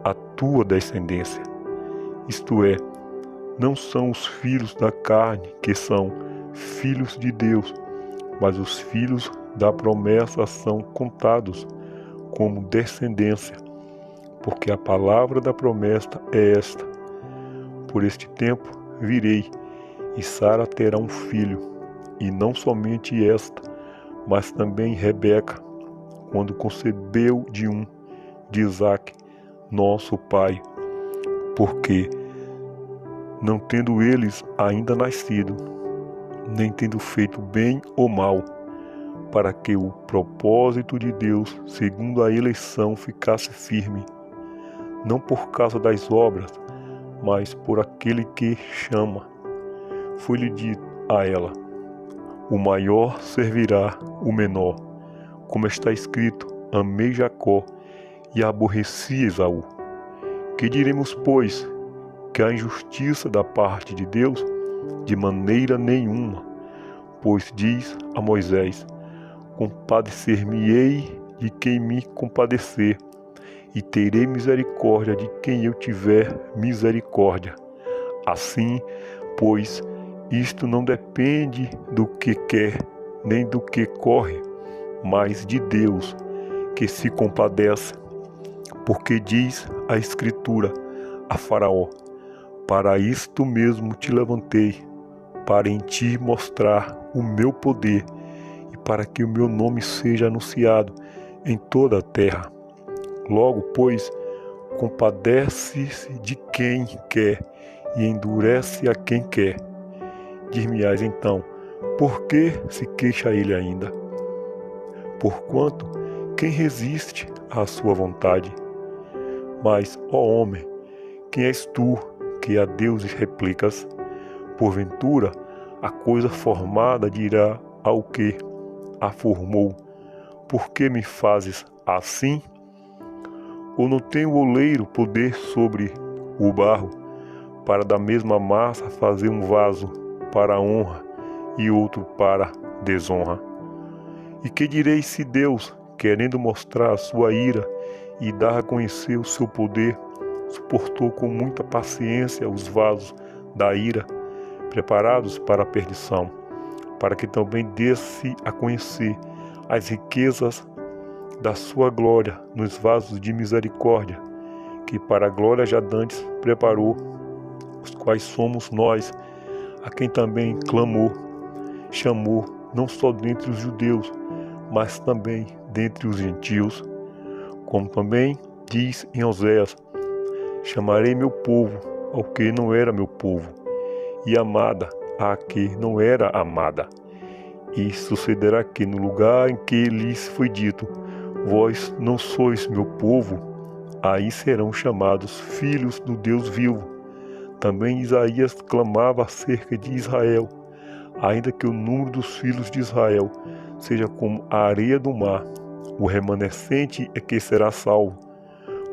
a tua descendência. Isto é, não são os filhos da carne que são filhos de Deus, mas os filhos da promessa são contados como descendência, porque a palavra da promessa é esta: por este tempo virei, e Sara terá um filho, e não somente esta, mas também Rebeca, quando concebeu de Isaque, nosso pai, porque, não tendo eles ainda nascido, nem tendo feito bem ou mal, para que o propósito de Deus, segundo a eleição, ficasse firme, não por causa das obras, mas por aquele que chama. Foi-lhe dito a ela: o maior servirá o menor. Como está escrito, amei Jacó e aborreci Esaú. Que diremos, pois? Que a injustiça da parte de Deus? De maneira nenhuma, pois diz a Moisés: compadecer-me-ei de quem me compadecer, e terei misericórdia de quem eu tiver misericórdia. Assim, pois, isto não depende do que quer, nem do que corre, mas de Deus, que se compadece. Porque diz a Escritura a Faraó: para isto mesmo te levantei, para em ti mostrar o meu poder, e para que o meu nome seja anunciado em toda a terra. Logo, pois, compadece-se de quem quer e endurece a quem quer. Dir-me-ás então: por que se queixa ele ainda? Porquanto, quem resiste à sua vontade? Mas, ó homem, quem és tu que a deuses replicas? Porventura, a coisa formada dirá ao que a formou: por que me fazes assim? Ou não tem o oleiro poder sobre o barro, para da mesma massa fazer um vaso para a honra e outro para desonra? E que direi se Deus, querendo mostrar a sua ira e dar a conhecer o seu poder, suportou com muita paciência os vasos da ira, preparados para a perdição, para que também desse a conhecer as riquezas da sua glória nos vasos de misericórdia, que para a glória já dantes preparou, os quais somos nós, a quem também clamou, chamou, não só dentre os judeus, mas também dentre os gentios. Como também diz em Oséias: chamarei meu povo ao que não era meu povo, e amada a que não era amada. E sucederá que no lugar em que lhes foi dito: vós não sois meu povo, aí serão chamados filhos do Deus vivo. Também Isaías clamava acerca de Israel: ainda que o número dos filhos de Israel seja como a areia do mar, o remanescente é que será salvo,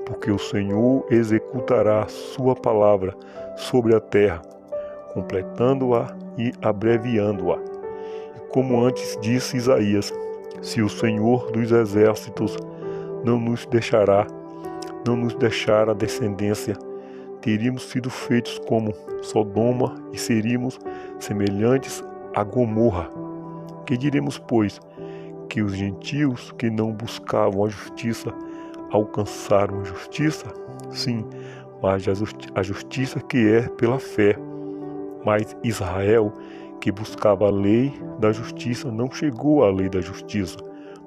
porque o Senhor executará sua palavra sobre a terra, completando-a e abreviando-a. E como antes disse Isaías: se o Senhor dos exércitos não nos deixar a descendência, teríamos sido feitos como Sodoma e seríamos semelhantes a Gomorra. Que diremos, pois? Que os gentios que não buscavam a justiça alcançaram a justiça? Sim, mas a justiça que é pela fé. Mas Israel, que buscava a lei da justiça, não chegou à lei da justiça.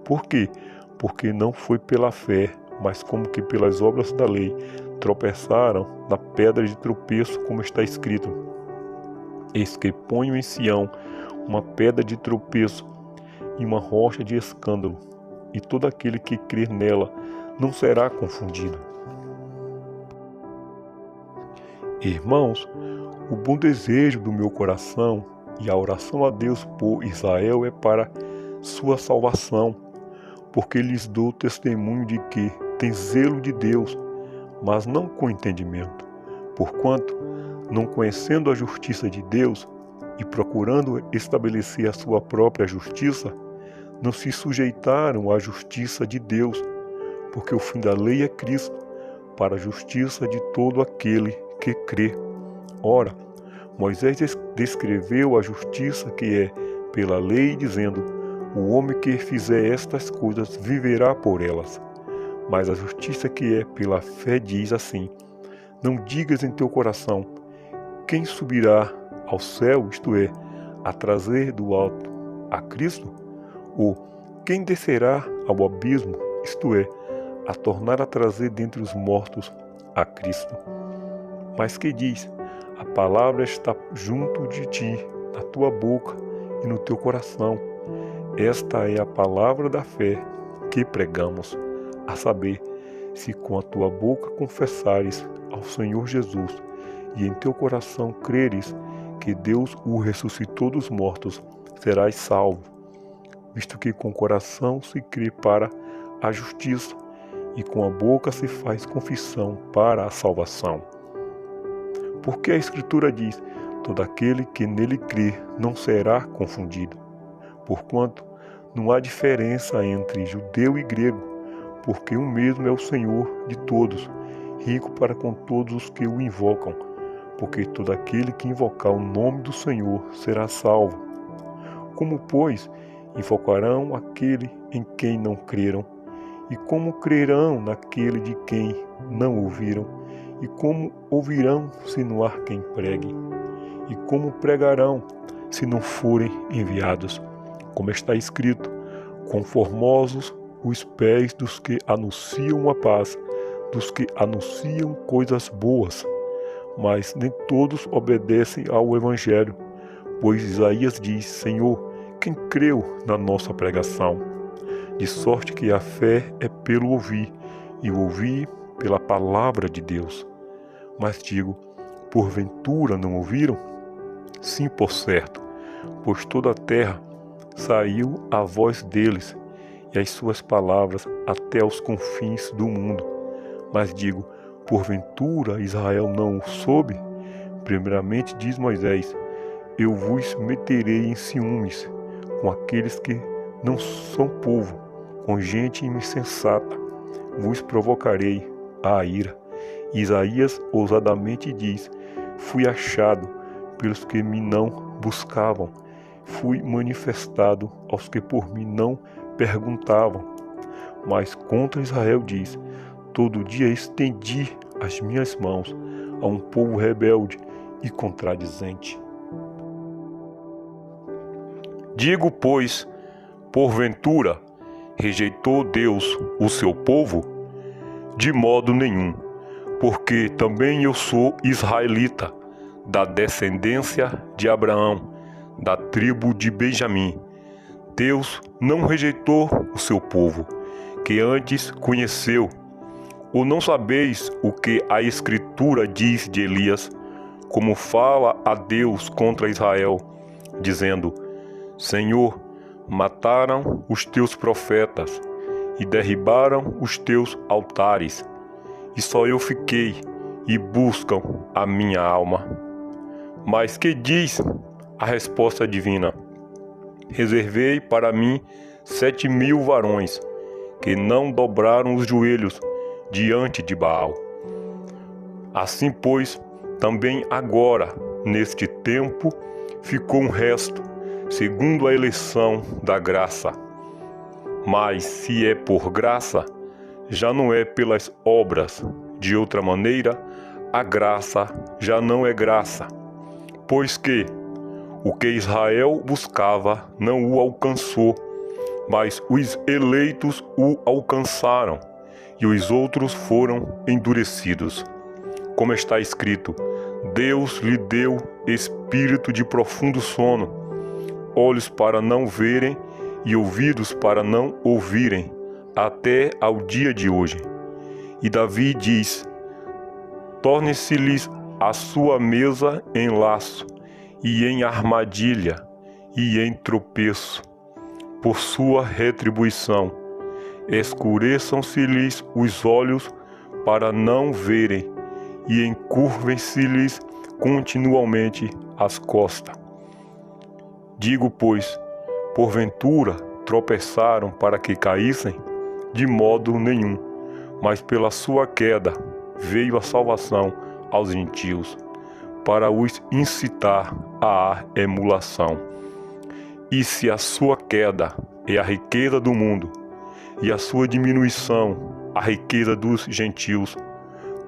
Por quê? Porque não foi pela fé, mas como que pelas obras da lei. Tropeçaram na pedra de tropeço, como está escrito: eis que ponho em Sião uma pedra de tropeço e uma rocha de escândalo, e todo aquele que crer nela não será confundido. Irmãos, o bom desejo do meu coração e a oração a Deus por Israel é para sua salvação, porque lhes dou testemunho de que tem zelo de Deus, mas não com entendimento, porquanto, não conhecendo a justiça de Deus e procurando estabelecer a sua própria justiça, não se sujeitaram à justiça de Deus, porque o fim da lei é Cristo, para a justiça de todo aquele que crê. Ora, Moisés descreveu a justiça que é pela lei, dizendo: o homem que fizer estas coisas viverá por elas. Mas a justiça que é pela fé diz assim: não digas em teu coração: quem subirá ao céu, isto é, a trazer do alto a Cristo? Ou quem descerá ao abismo, isto é, a tornar a trazer dentre os mortos a Cristo? Mas que diz: a palavra está junto de ti, na tua boca e no teu coração. Esta é a palavra da fé que pregamos, a saber, se com a tua boca confessares ao Senhor Jesus e em teu coração creres que Deus o ressuscitou dos mortos, serás salvo, visto que com o coração se crê para a justiça e com a boca se faz confissão para a salvação. Porque a Escritura diz: todo aquele que nele crê não será confundido, porquanto não há diferença entre judeu e grego, porque o mesmo é o Senhor de todos, rico para com todos os que o invocam, porque todo aquele que invocar o nome do Senhor será salvo. Como, pois, invocarão aquele em quem não creram? E como crerão naquele de quem não ouviram? E como ouvirão se não há quem pregue? E como pregarão se não forem enviados? Como está escrito: quão formosos os pés dos que anunciam a paz, dos que anunciam coisas boas. Mas nem todos obedecem ao Evangelho, pois Isaías diz: Senhor, quem creu na nossa pregação? De sorte que a fé é pelo ouvir, e o ouvir pela palavra de Deus. Mas digo: porventura não ouviram? Sim, por certo, pois toda a terra saiu a voz deles, e as suas palavras até aos confins do mundo. Mas digo: porventura Israel não o soube? Primeiramente diz Moisés: eu vos meterei em ciúmes com aqueles que não são povo, com gente insensata, vos provocarei a ira. Isaías ousadamente diz: fui achado pelos que me não buscavam, fui manifestado aos que por mim não perguntavam. Mas contra Israel diz: todo dia estendi as minhas mãos a um povo rebelde e contradizente. Digo, pois, porventura, rejeitou Deus o seu povo? De modo nenhum, porque também eu sou israelita, da descendência de Abraão, da tribo de Benjamim. Deus não rejeitou o seu povo, que antes conheceu. Ou não sabeis o que a Escritura diz de Elias, como fala a Deus contra Israel, dizendo: Senhor, mataram os teus profetas e derribaram os teus altares, e só eu fiquei, e buscam a minha alma. Mas que diz a resposta divina? Reservei para mim 7.000 varões, que não dobraram os joelhos diante de Baal. Assim, pois, também agora, neste tempo, ficou um resto, segundo a eleição da graça. Mas, se é por graça, já não é pelas obras. De outra maneira, a graça já não é graça. Pois que o que Israel buscava não o alcançou, mas os eleitos o alcançaram, e os outros foram endurecidos. Como está escrito: Deus lhe deu espírito de profundo sono, olhos para não verem e ouvidos para não ouvirem, até ao dia de hoje. E Davi diz: torne-se-lhes a sua mesa em laço, e em armadilha, e em tropeço, por sua retribuição. Escureçam-se-lhes os olhos para não verem, e encurvem-se-lhes continuamente as costas. Digo, pois, porventura tropeçaram para que caíssem? De modo nenhum, mas pela sua queda veio a salvação aos gentios, para os incitar à emulação. E se a sua queda é a riqueza do mundo, e a sua diminuição a riqueza dos gentios,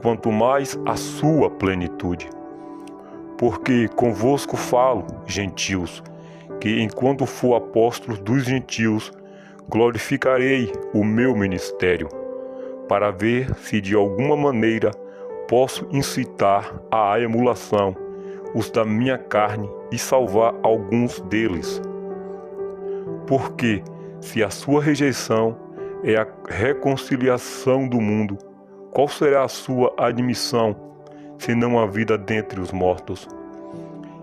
quanto mais a sua plenitude. Porque convosco falo, gentios, que enquanto for apóstolo dos gentios, glorificarei o meu ministério, para ver se de alguma maneira posso incitar à emulação os da minha carne e salvar alguns deles. Porque, se a sua rejeição é a reconciliação do mundo, qual será a sua admissão, senão a vida dentre os mortos?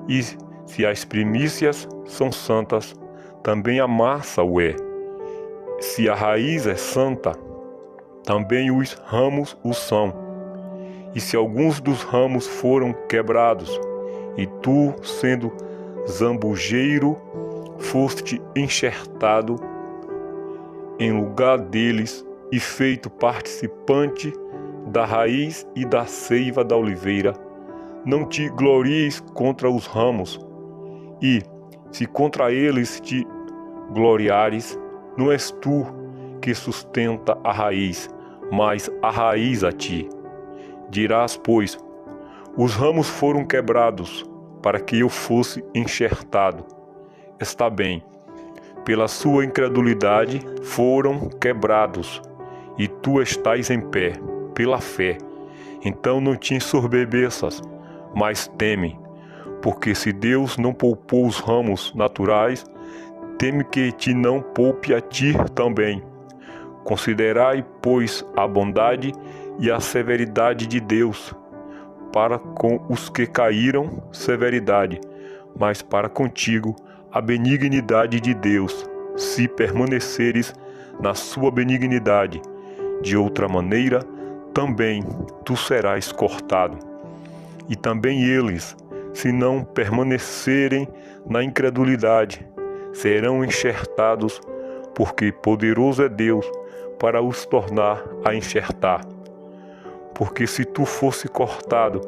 E se as primícias são santas, também a massa o é. Se a raiz é santa, também os ramos o são. E se alguns dos ramos foram quebrados, e tu, sendo zambujeiro, foste enxertado em lugar deles e feito participante da raiz e da seiva da oliveira, não te glories contra os ramos, e, se contra eles te gloriares, não és tu que sustenta a raiz, mas a raiz a ti. Dirás, pois, os ramos foram quebrados, para que eu fosse enxertado. Está bem, pela sua incredulidade foram quebrados, e tu estás em pé, pela fé. Então não te ensoberbeças, mas teme, porque se Deus não poupou os ramos naturais, teme que te não poupe a ti também. Considerai, pois, a bondade e a severidade de Deus, para com os que caíram, severidade, mas para contigo, a benignidade de Deus, se permaneceres na sua benignidade. De outra maneira, também tu serás cortado. E também eles, se não permanecerem na incredulidade, serão enxertados, porque poderoso é Deus para os tornar a enxertar. Porque se tu fosse cortado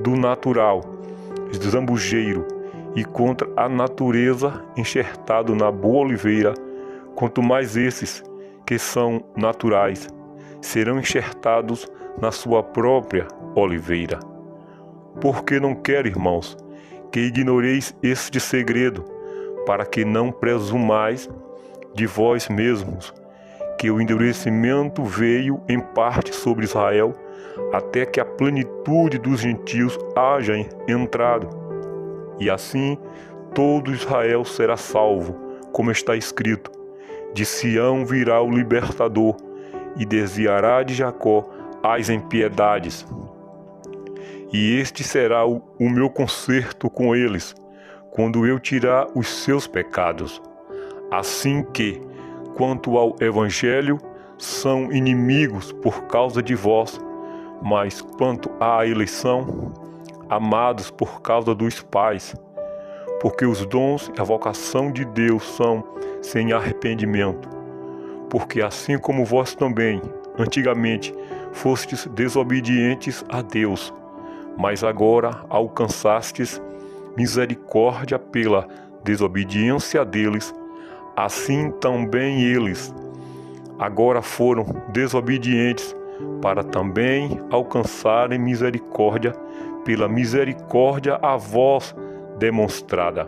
do natural, zambujeiro, e contra a natureza enxertado na boa oliveira, quanto mais esses, que são naturais, serão enxertados na sua própria oliveira. Porque não quero, irmãos, que ignoreis este segredo, para que não presumais de vós mesmos, que o endurecimento veio em parte sobre Israel, até que a plenitude dos gentios haja entrado. E assim todo Israel será salvo, como está escrito: de Sião virá o libertador, e desviará de Jacó as impiedades. E este será o meu concerto com eles, quando eu tirar os seus pecados. Assim que, quanto ao Evangelho, são inimigos por causa de vós, mas quanto à eleição, amados por causa dos pais, porque os dons e a vocação de Deus são sem arrependimento. Porque assim como vós também, antigamente, fostes desobedientes a Deus, mas agora alcançastes misericórdia pela desobediência deles, assim também eles agora foram desobedientes, para também alcançarem misericórdia pela misericórdia a vós demonstrada.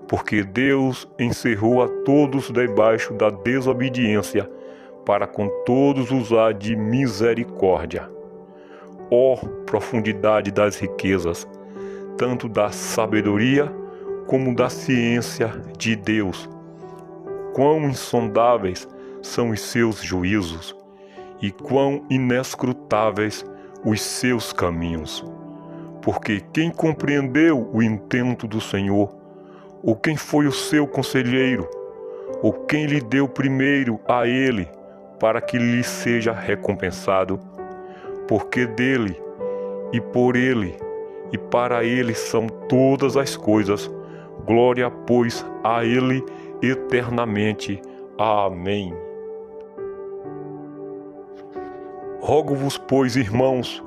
Porque Deus encerrou a todos debaixo da desobediência, para com todos usar de misericórdia. Ó profundidade das riquezas, tanto da sabedoria como da ciência de Deus! Quão insondáveis são os seus juízos, e quão inescrutáveis os seus caminhos! Porque quem compreendeu o intento do Senhor? Ou quem foi o seu conselheiro? Ou quem lhe deu primeiro a ele, para que lhe seja recompensado? Porque dele, e por ele, e para ele são todas as coisas. Glória, pois, a ele eternamente. Amém. Rogo-vos, pois, irmãos,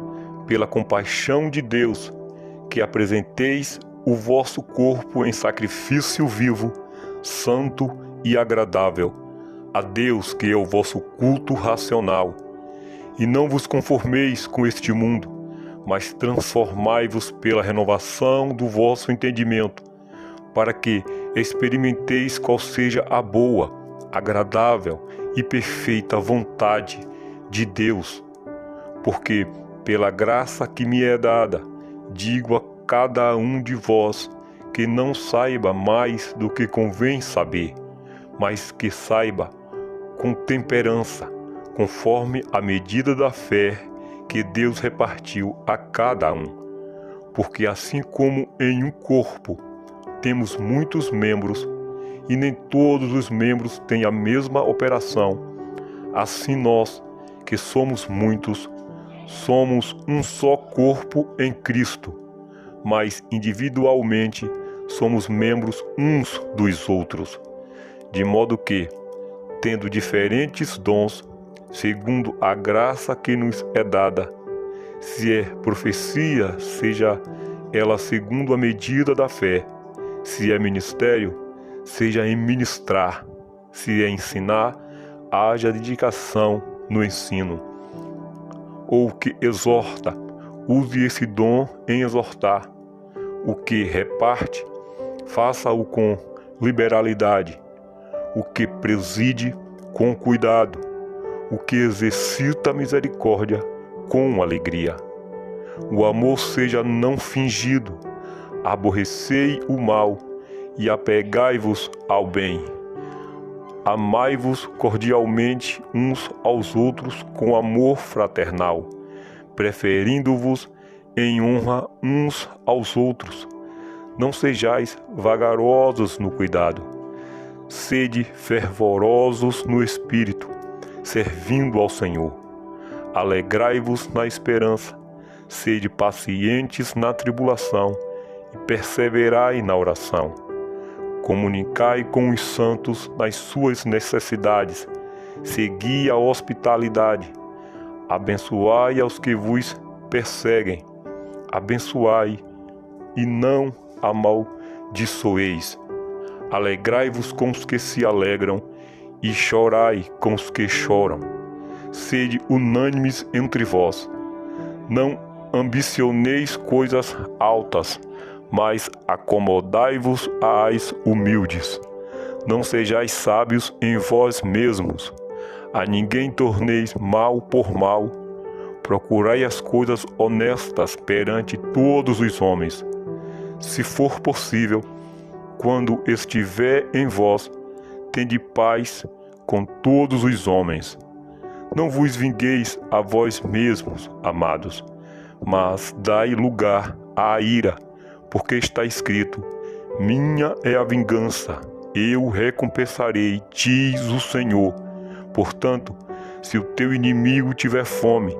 pela compaixão de Deus, que apresenteis o vosso corpo em sacrifício vivo, santo e agradável, a Deus, que é o vosso culto racional. E não vos conformeis com este mundo, mas transformai-vos pela renovação do vosso entendimento, para que experimenteis qual seja a boa, agradável e perfeita vontade de Deus. Porque, pela graça que me é dada, digo a cada um de vós que não saiba mais do que convém saber, mas que saiba com temperança, conforme a medida da fé que Deus repartiu a cada um. Porque assim como em um corpo temos muitos membros, e nem todos os membros têm a mesma operação, assim nós, que somos muitos, somos um só corpo em Cristo, mas individualmente somos membros uns dos outros, de modo que, tendo diferentes dons, segundo a graça que nos é dada, se é profecia, seja ela segundo a medida da fé; se é ministério, seja em ministrar; se é ensinar, haja dedicação no ensino; ou que exorta, use esse dom em exortar; o que reparte, faça-o com liberalidade; o que preside, com cuidado; o que exercita a misericórdia, com alegria. O amor seja não fingido, aborrecei o mal e apegai-vos ao bem. Amai-vos cordialmente uns aos outros com amor fraternal, preferindo-vos em honra uns aos outros. Não sejais vagarosos no cuidado. Sede fervorosos no espírito, servindo ao Senhor. Alegrai-vos na esperança, sede pacientes na tribulação e perseverai na oração. Comunicai com os santos nas suas necessidades, segui a hospitalidade, abençoai aos que vos perseguem, abençoai e não amaldiçoeis. Alegrai-vos com os que se alegram e chorai com os que choram. Sede unânimes entre vós. Não ambicioneis coisas altas, mas acomodai-vos às humildes. Não sejais sábios em vós mesmos. A ninguém torneis mal por mal. Procurai as coisas honestas perante todos os homens. Se for possível, quando estiver em vós, tende paz com todos os homens. Não vos vingueis a vós mesmos, amados, mas dai lugar à ira, porque está escrito: minha é a vingança, eu recompensarei, diz o Senhor. Portanto, se o teu inimigo tiver fome,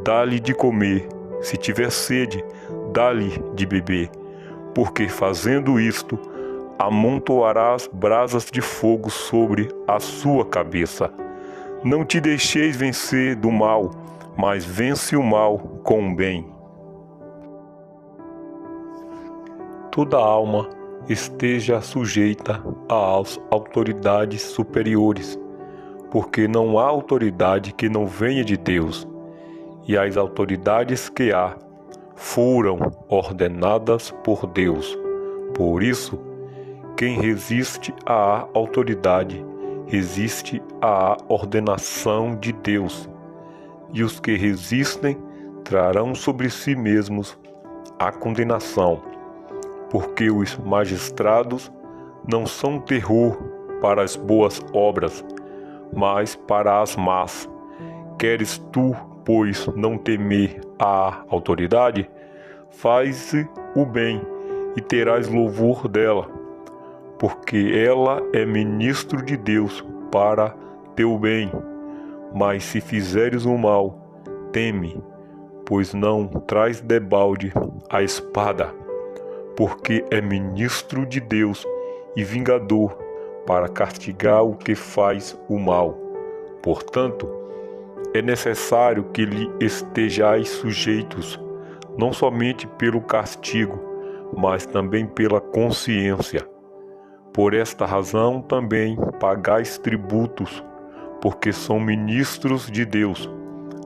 dá-lhe de comer, se tiver sede, dá-lhe de beber, porque fazendo isto, amontoarás brasas de fogo sobre a sua cabeça. Não te deixeis vencer do mal, mas vence o mal com o bem. Toda alma esteja sujeita às autoridades superiores, porque não há autoridade que não venha de Deus, e as autoridades que há foram ordenadas por Deus. Por isso, quem resiste à autoridade resiste à ordenação de Deus, e os que resistem trarão sobre si mesmos a condenação, porque os magistrados não são terror para as boas obras, mas para as más. Queres tu, pois, não temer a autoridade? Faze o bem e terás louvor dela, porque ela é ministro de Deus para teu bem. Mas se fizeres o mal, teme, pois não traz debalde a espada, porque é ministro de Deus e vingador para castigar o que faz o mal. Portanto, é necessário que lhe estejais sujeitos, não somente pelo castigo, mas também pela consciência. Por esta razão também pagais tributos, porque são ministros de Deus,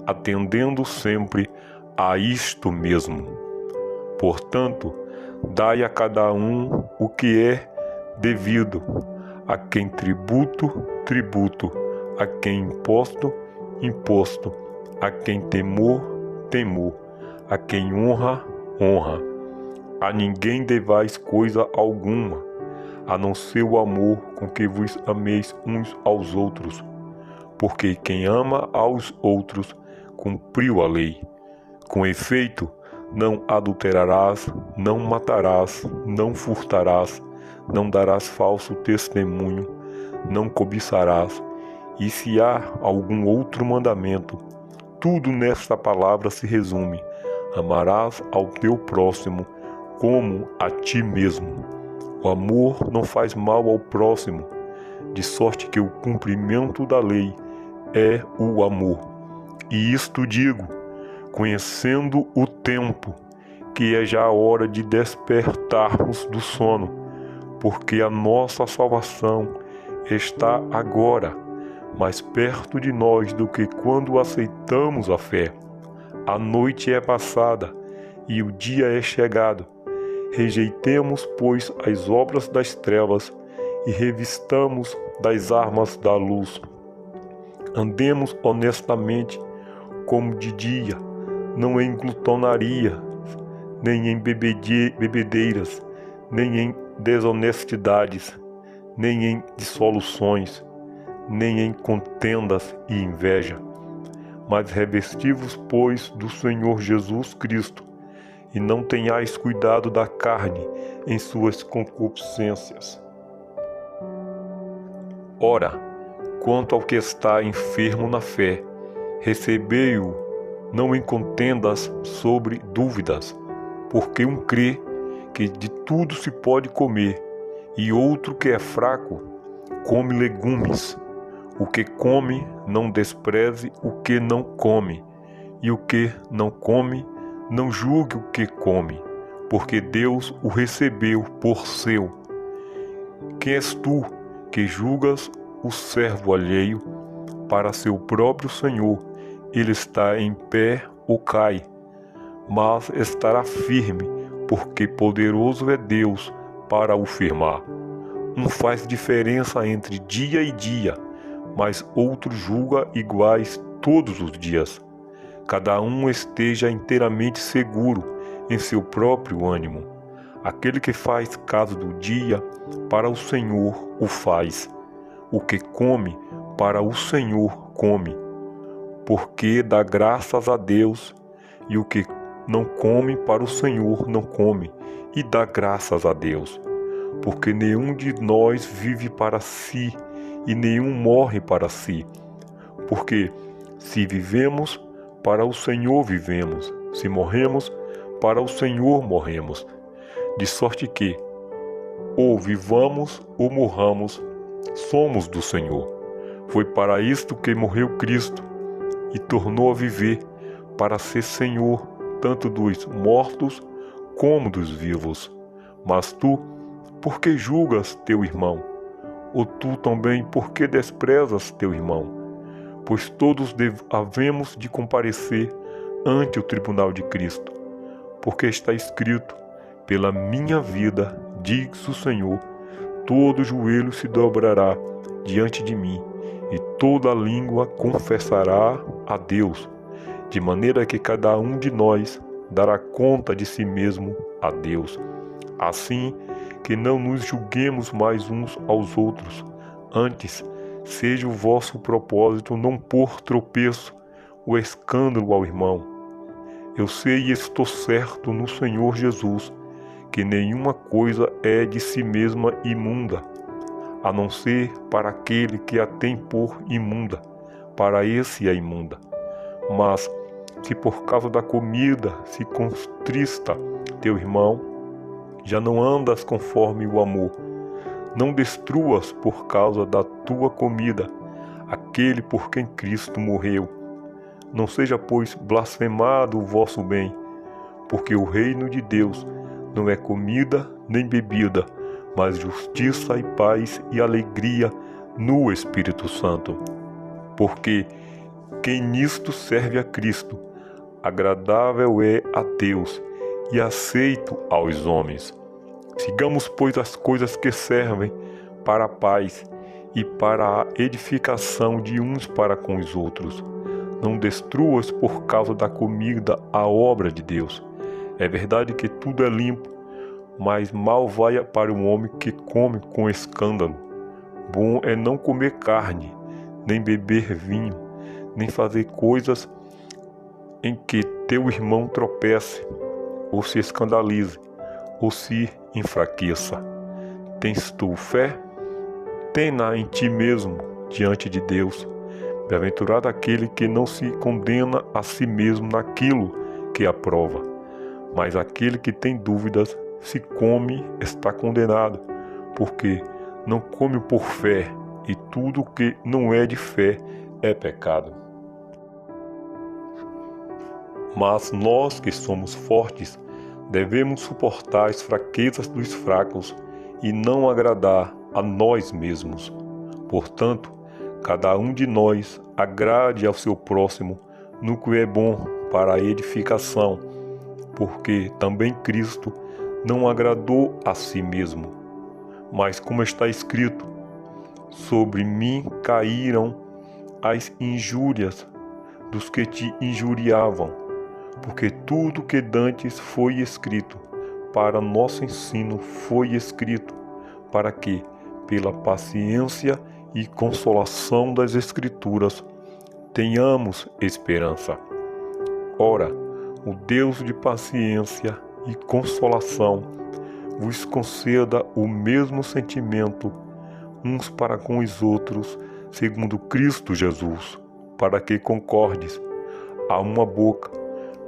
atendendo sempre a isto mesmo. Portanto, dai a cada um o que é devido, a quem tributo, tributo, a quem imposto, imposto, a quem temor, temor, a quem honra, honra. A ninguém devais coisa alguma, a não ser o amor com que vos ameis uns aos outros, porque quem ama aos outros cumpriu a lei. Com efeito, não adulterarás, não matarás, não furtarás, não darás falso testemunho, não cobiçarás. E se há algum outro mandamento, tudo nesta palavra se resume: amarás ao teu próximo como a ti mesmo. O amor não faz mal ao próximo, de sorte que o cumprimento da lei é o amor. E isto digo, conhecendo o tempo, que é já a hora de despertarmos do sono, porque a nossa salvação está agora mais perto de nós do que quando aceitamos a fé. A noite é passada e o dia é chegado. Rejeitemos, pois, as obras das trevas e revistamos das armas da luz. Andemos honestamente como de dia, não em glutonaria, nem em bebedeiras, nem em desonestidades, nem em dissoluções, nem em contendas e inveja. Mas revesti-vos, pois, do Senhor Jesus Cristo, e não tenhais cuidado da carne em suas concupiscências. Ora, quanto ao que está enfermo na fé, recebei-o, não em contendas sobre dúvidas, porque um crê que de tudo se pode comer, e outro que é fraco, come legumes. O que come, não despreze o que não come, e o que não come, não julgue o que come, porque Deus o recebeu por seu. Quem és tu que julgas o servo alheio? Para seu próprio Senhor ele está em pé ou cai, mas estará firme, porque poderoso é Deus para o firmar. Um faz diferença entre dia e dia, mas outro julga iguais todos os dias. Cada um esteja inteiramente seguro em seu próprio ânimo. Aquele que faz caso do dia, para o Senhor o faz. O que come, para o Senhor come, porque dá graças a Deus, e o que não come, para o Senhor não come, e dá graças a Deus. Porque nenhum de nós vive para si, e nenhum morre para si. Porque se vivemos, para o Senhor vivemos, se morremos, para o Senhor morremos. De sorte que, ou vivamos ou morramos, somos do Senhor. Foi para isto que morreu Cristo e tornou a viver, para ser Senhor tanto dos mortos como dos vivos. Mas tu, por que julgas teu irmão? Ou tu também, por que desprezas teu irmão? Pois todos havemos de comparecer ante o tribunal de Cristo. Porque está escrito: pela minha vida, diz o Senhor, todo joelho se dobrará diante de mim, e toda língua confessará a Deus, de maneira que cada um de nós dará conta de si mesmo a Deus. Assim que não nos julguemos mais uns aos outros, antes seja o vosso propósito não pôr tropeço ou escândalo ao irmão. Eu sei e estou certo no Senhor Jesus, que nenhuma coisa é de si mesma imunda, a não ser para aquele que a tem por imunda, para esse é imunda. Mas, se por causa da comida se contrista teu irmão, já não andas conforme o amor. Não destruas por causa da tua comida aquele por quem Cristo morreu. Não seja, pois, blasfemado o vosso bem, porque o reino de Deus não é comida nem bebida, mas justiça e paz e alegria no Espírito Santo. Porque quem nisto serve a Cristo, agradável é a Deus e aceito aos homens. Sigamos, pois, as coisas que servem para a paz e para a edificação de uns para com os outros. Não destruas por causa da comida a obra de Deus. É verdade que tudo é limpo, mas mal vai para o homem que come com escândalo. Bom é não comer carne, nem beber vinho, nem fazer coisas em que teu irmão tropece, ou se escandalize, ou se enfraqueça. Tens tu fé? Tem-na em ti mesmo, diante de Deus. Bem-aventurado aquele que não se condena a si mesmo naquilo que aprova. Mas aquele que tem dúvidas, se come, está condenado, porque não come por fé, e tudo que não é de fé é pecado. Mas nós que somos fortes, devemos suportar as fraquezas dos fracos e não agradar a nós mesmos. Portanto, cada um de nós agrade ao seu próximo no que é bom para a edificação, porque também Cristo não agradou a si mesmo. Mas como está escrito, sobre mim caíram as injúrias dos que te injuriavam, porque tudo que dantes foi escrito, para nosso ensino foi escrito, para que, pela paciência e consolação das Escrituras, tenhamos esperança. Ora, o Deus de paciência e consolação vos conceda o mesmo sentimento uns para com os outros, segundo Cristo Jesus, para que concordes a uma boca,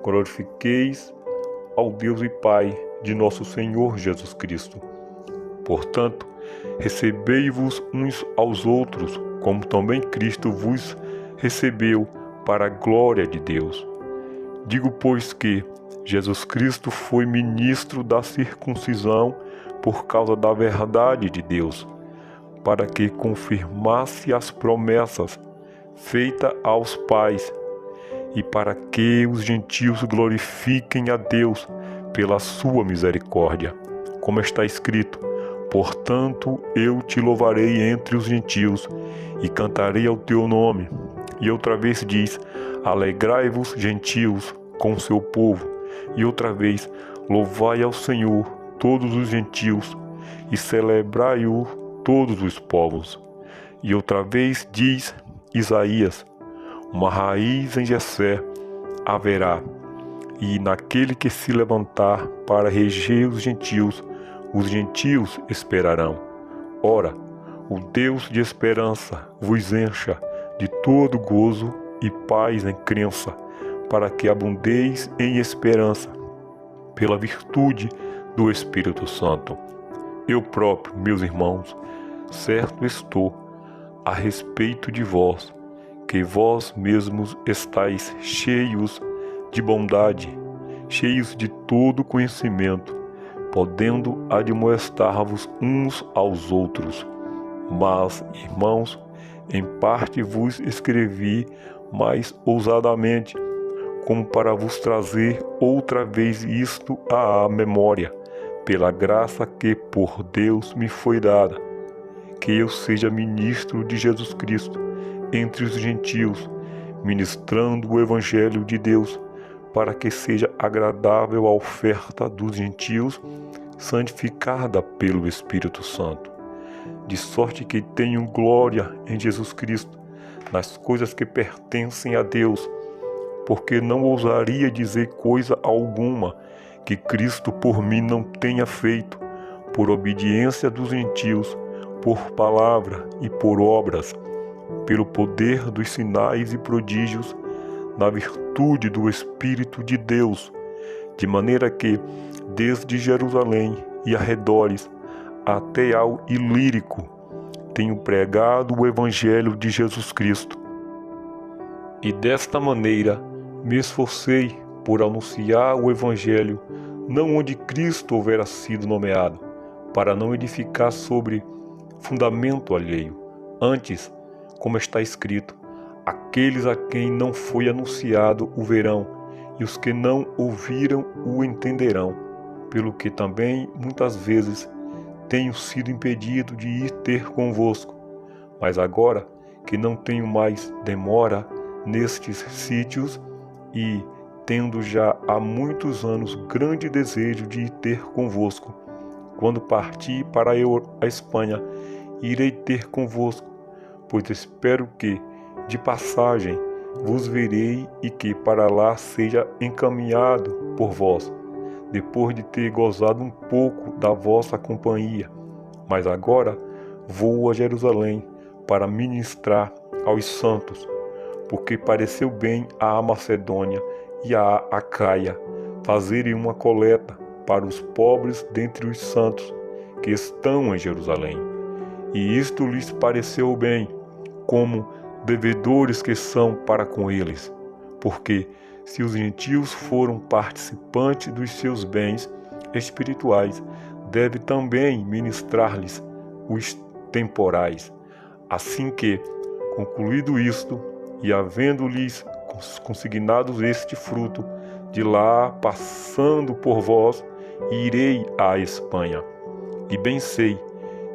glorifiqueis ao Deus e Pai de nosso Senhor Jesus Cristo. Portanto, recebei-vos uns aos outros, como também Cristo vos recebeu, para a glória de Deus. Digo, pois, que Jesus Cristo foi ministro da circuncisão por causa da verdade de Deus, para que confirmasse as promessas feitas aos pais, e para que os gentios glorifiquem a Deus pela sua misericórdia. Como está escrito: portanto, eu te louvarei entre os gentios e cantarei ao teu nome. E outra vez diz: alegrai-vos, gentios, com seu povo. E outra vez: louvai ao Senhor todos os gentios e celebrai-o todos os povos. E outra vez diz Isaías: uma raiz em Jessé haverá, e naquele que se levantar para reger os gentios esperarão. Ora, o Deus de esperança vos encha de todo gozo e paz em crença, para que abundeis em esperança, pela virtude do Espírito Santo. Eu próprio, meus irmãos, certo estou a respeito de vós, que vós mesmos estáis cheios de bondade, cheios de todo conhecimento, podendo admoestar-vos uns aos outros. Mas, irmãos, em parte vos escrevi mais ousadamente, como para vos trazer outra vez isto à memória, pela graça que por Deus me foi dada, que eu seja ministro de Jesus Cristo entre os gentios, ministrando o Evangelho de Deus, para que seja agradável a oferta dos gentios, santificada pelo Espírito Santo, de sorte que tenho glória em Jesus Cristo, nas coisas que pertencem a Deus, porque não ousaria dizer coisa alguma que Cristo por mim não tenha feito, por obediência dos gentios, por palavra e por obras, pelo poder dos sinais e prodígios, na virtude do Espírito de Deus, de maneira que, desde Jerusalém e arredores, até ao Ilírico, tenho pregado o Evangelho de Jesus Cristo. E desta maneira me esforcei por anunciar o Evangelho, não onde Cristo houvera sido nomeado, para não edificar sobre fundamento alheio. Antes, como está escrito: aqueles a quem não foi anunciado o verão, e os que não ouviram o entenderão, pelo que também muitas vezes tenho sido impedido de ir ter convosco. Mas agora que não tenho mais demora nestes sítios, e tendo já há muitos anos grande desejo de ir ter convosco, quando partir para a Espanha, irei ter convosco, pois espero que, de passagem, vos verei e que para lá seja encaminhado por vós, depois de ter gozado um pouco da vossa companhia. Mas agora vou a Jerusalém para ministrar aos santos, porque pareceu bem à Macedônia e à Acaia fazerem uma coleta para os pobres dentre os santos que estão em Jerusalém. E isto lhes pareceu bem, como devedores que são para com eles, porque se os gentios foram participantes dos seus bens espirituais, deve também ministrar-lhes os temporais. Assim que, concluído isto, e havendo-lhes consignados este fruto, de lá passando por vós, irei à Espanha. E bem sei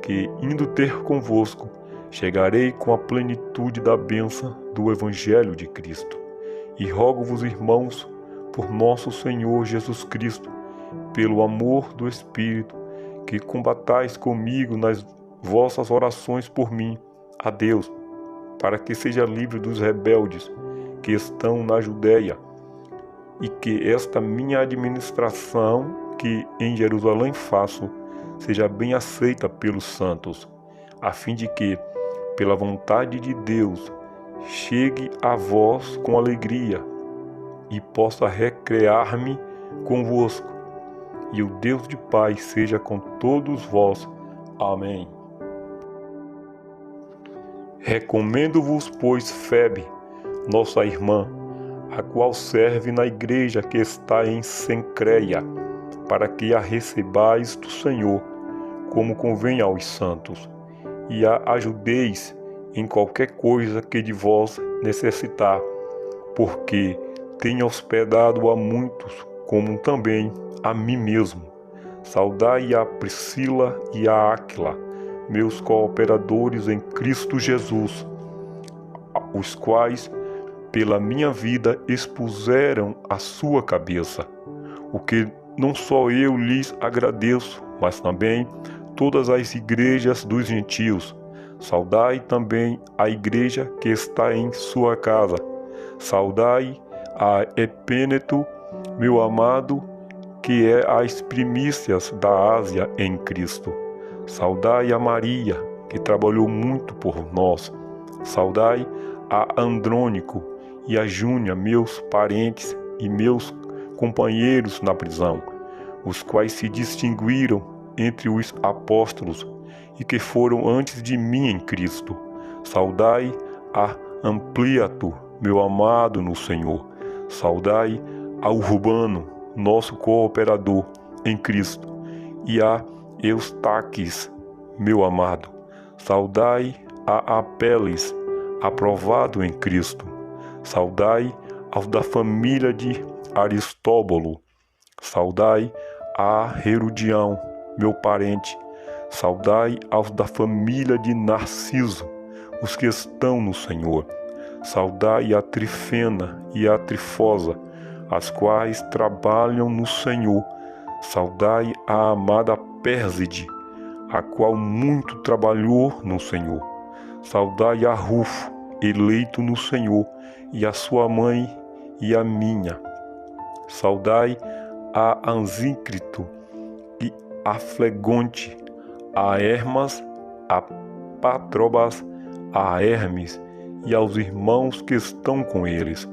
que, indo ter convosco, chegarei com a plenitude da bênção do Evangelho de Cristo. E rogo-vos, irmãos, por nosso Senhor Jesus Cristo, pelo amor do Espírito, que combatais comigo nas vossas orações por mim, a Deus, para que seja livre dos rebeldes que estão na Judéia, e que esta minha administração, que em Jerusalém faço, seja bem aceita pelos santos, a fim de que, pela vontade de Deus, chegue a vós com alegria e possa recrear-me convosco. E o Deus de paz seja com todos vós. Amém. Recomendo-vos, pois, Febe, nossa irmã, a qual serve na igreja que está em Cencreia, para que a recebais do Senhor, como convém aos santos, e a ajudeis em qualquer coisa que de vós necessitar, porque tem hospedado a muitos como também a mim mesmo. Saudai a Priscila e a Áquila, meus cooperadores em Cristo Jesus, os quais, pela minha vida, expuseram a sua cabeça, o que não só eu lhes agradeço, mas também todas as igrejas dos gentios. Saudai também a igreja que está em sua casa. Saudai a Epêneto, meu amado, que é as primícias da Ásia em Cristo. Saudai a Maria, que trabalhou muito por nós. Saudai a Andrônico e a Júnia, meus parentes e meus companheiros na prisão, os quais se distinguiram entre os apóstolos e que foram antes de mim em Cristo. Saudai a Ampliato, meu amado no Senhor. Saudai a Urbano, nosso cooperador em Cristo, e a Eustaques, meu amado. Saudai a Apeles, aprovado em Cristo. Saudai aos da família de Aristóbulo. Saudai a Herodião, meu parente. Saudai aos da família de Narciso, os que estão no Senhor. Saudai a Trifena e a Trifosa, as quais trabalham no Senhor. Saudai a amada Pérside, a qual muito trabalhou no Senhor. Saudai a Rufo, eleito no Senhor, e a sua mãe e a minha. Saudai a Ansíncrito e a Flegonte, a Hermas, a Patrobas, a Hermes e aos irmãos que estão com eles.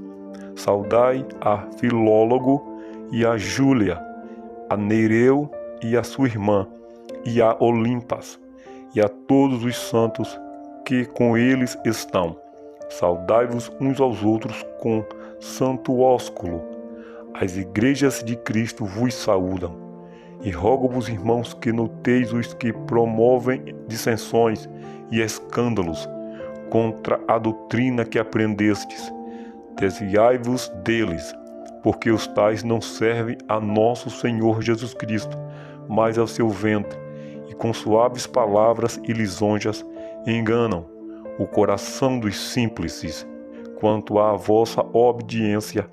Saudai a Filólogo e a Júlia, a Nereu e a sua irmã, e a Olimpas, e a todos os santos que com eles estão. Saudai-vos uns aos outros com santo ósculo. As igrejas de Cristo vos saúdam. E rogo-vos, irmãos, que noteis os que promovem dissensões e escândalos contra a doutrina que aprendestes. Desviai-vos deles, porque os tais não servem a nosso Senhor Jesus Cristo, mas ao seu ventre, e com suaves palavras e lisonjas enganam o coração dos simples. Quanto à vossa obediência,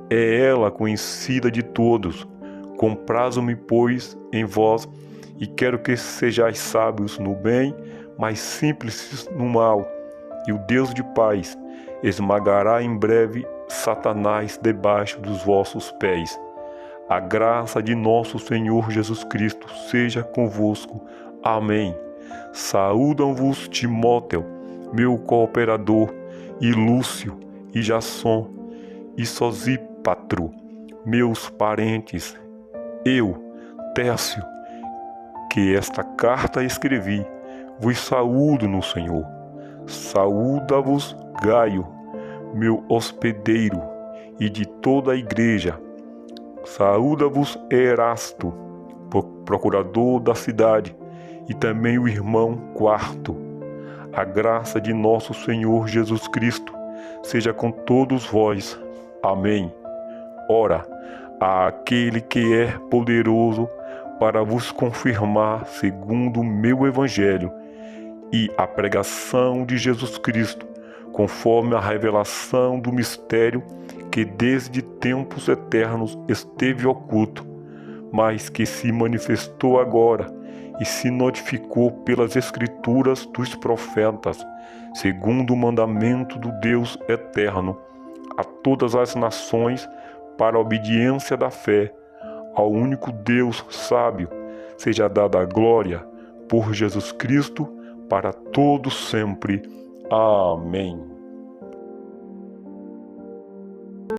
é ela conhecida de todos. Comprazo-me, pois, em vós, e quero que sejais sábios no bem, mas simples no mal. E o Deus de paz esmagará em breve Satanás debaixo dos vossos pés. A graça de nosso Senhor Jesus Cristo seja convosco. Amém. Saúdam-vos Timóteo, meu cooperador, e Lúcio, e Jasson, e Sosípatro, meus parentes. Eu, Tércio, que esta carta escrevi, vos saúdo no Senhor. Saúda-vos Gaio, meu hospedeiro, e de toda a igreja. Saúda-vos Erasto, procurador da cidade, e também o irmão Quarto. A graça de nosso Senhor Jesus Cristo seja com todos vós. Amém. Ora, àquele que é poderoso para vos confirmar segundo o meu evangelho e a pregação de Jesus Cristo, conforme a revelação do mistério que desde tempos eternos esteve oculto, mas que se manifestou agora e se notificou pelas Escrituras dos profetas, segundo o mandamento do Deus eterno, a todas as nações para a obediência da fé. Ao único Deus sábio seja dada a glória por Jesus Cristo para todos sempre. Amém.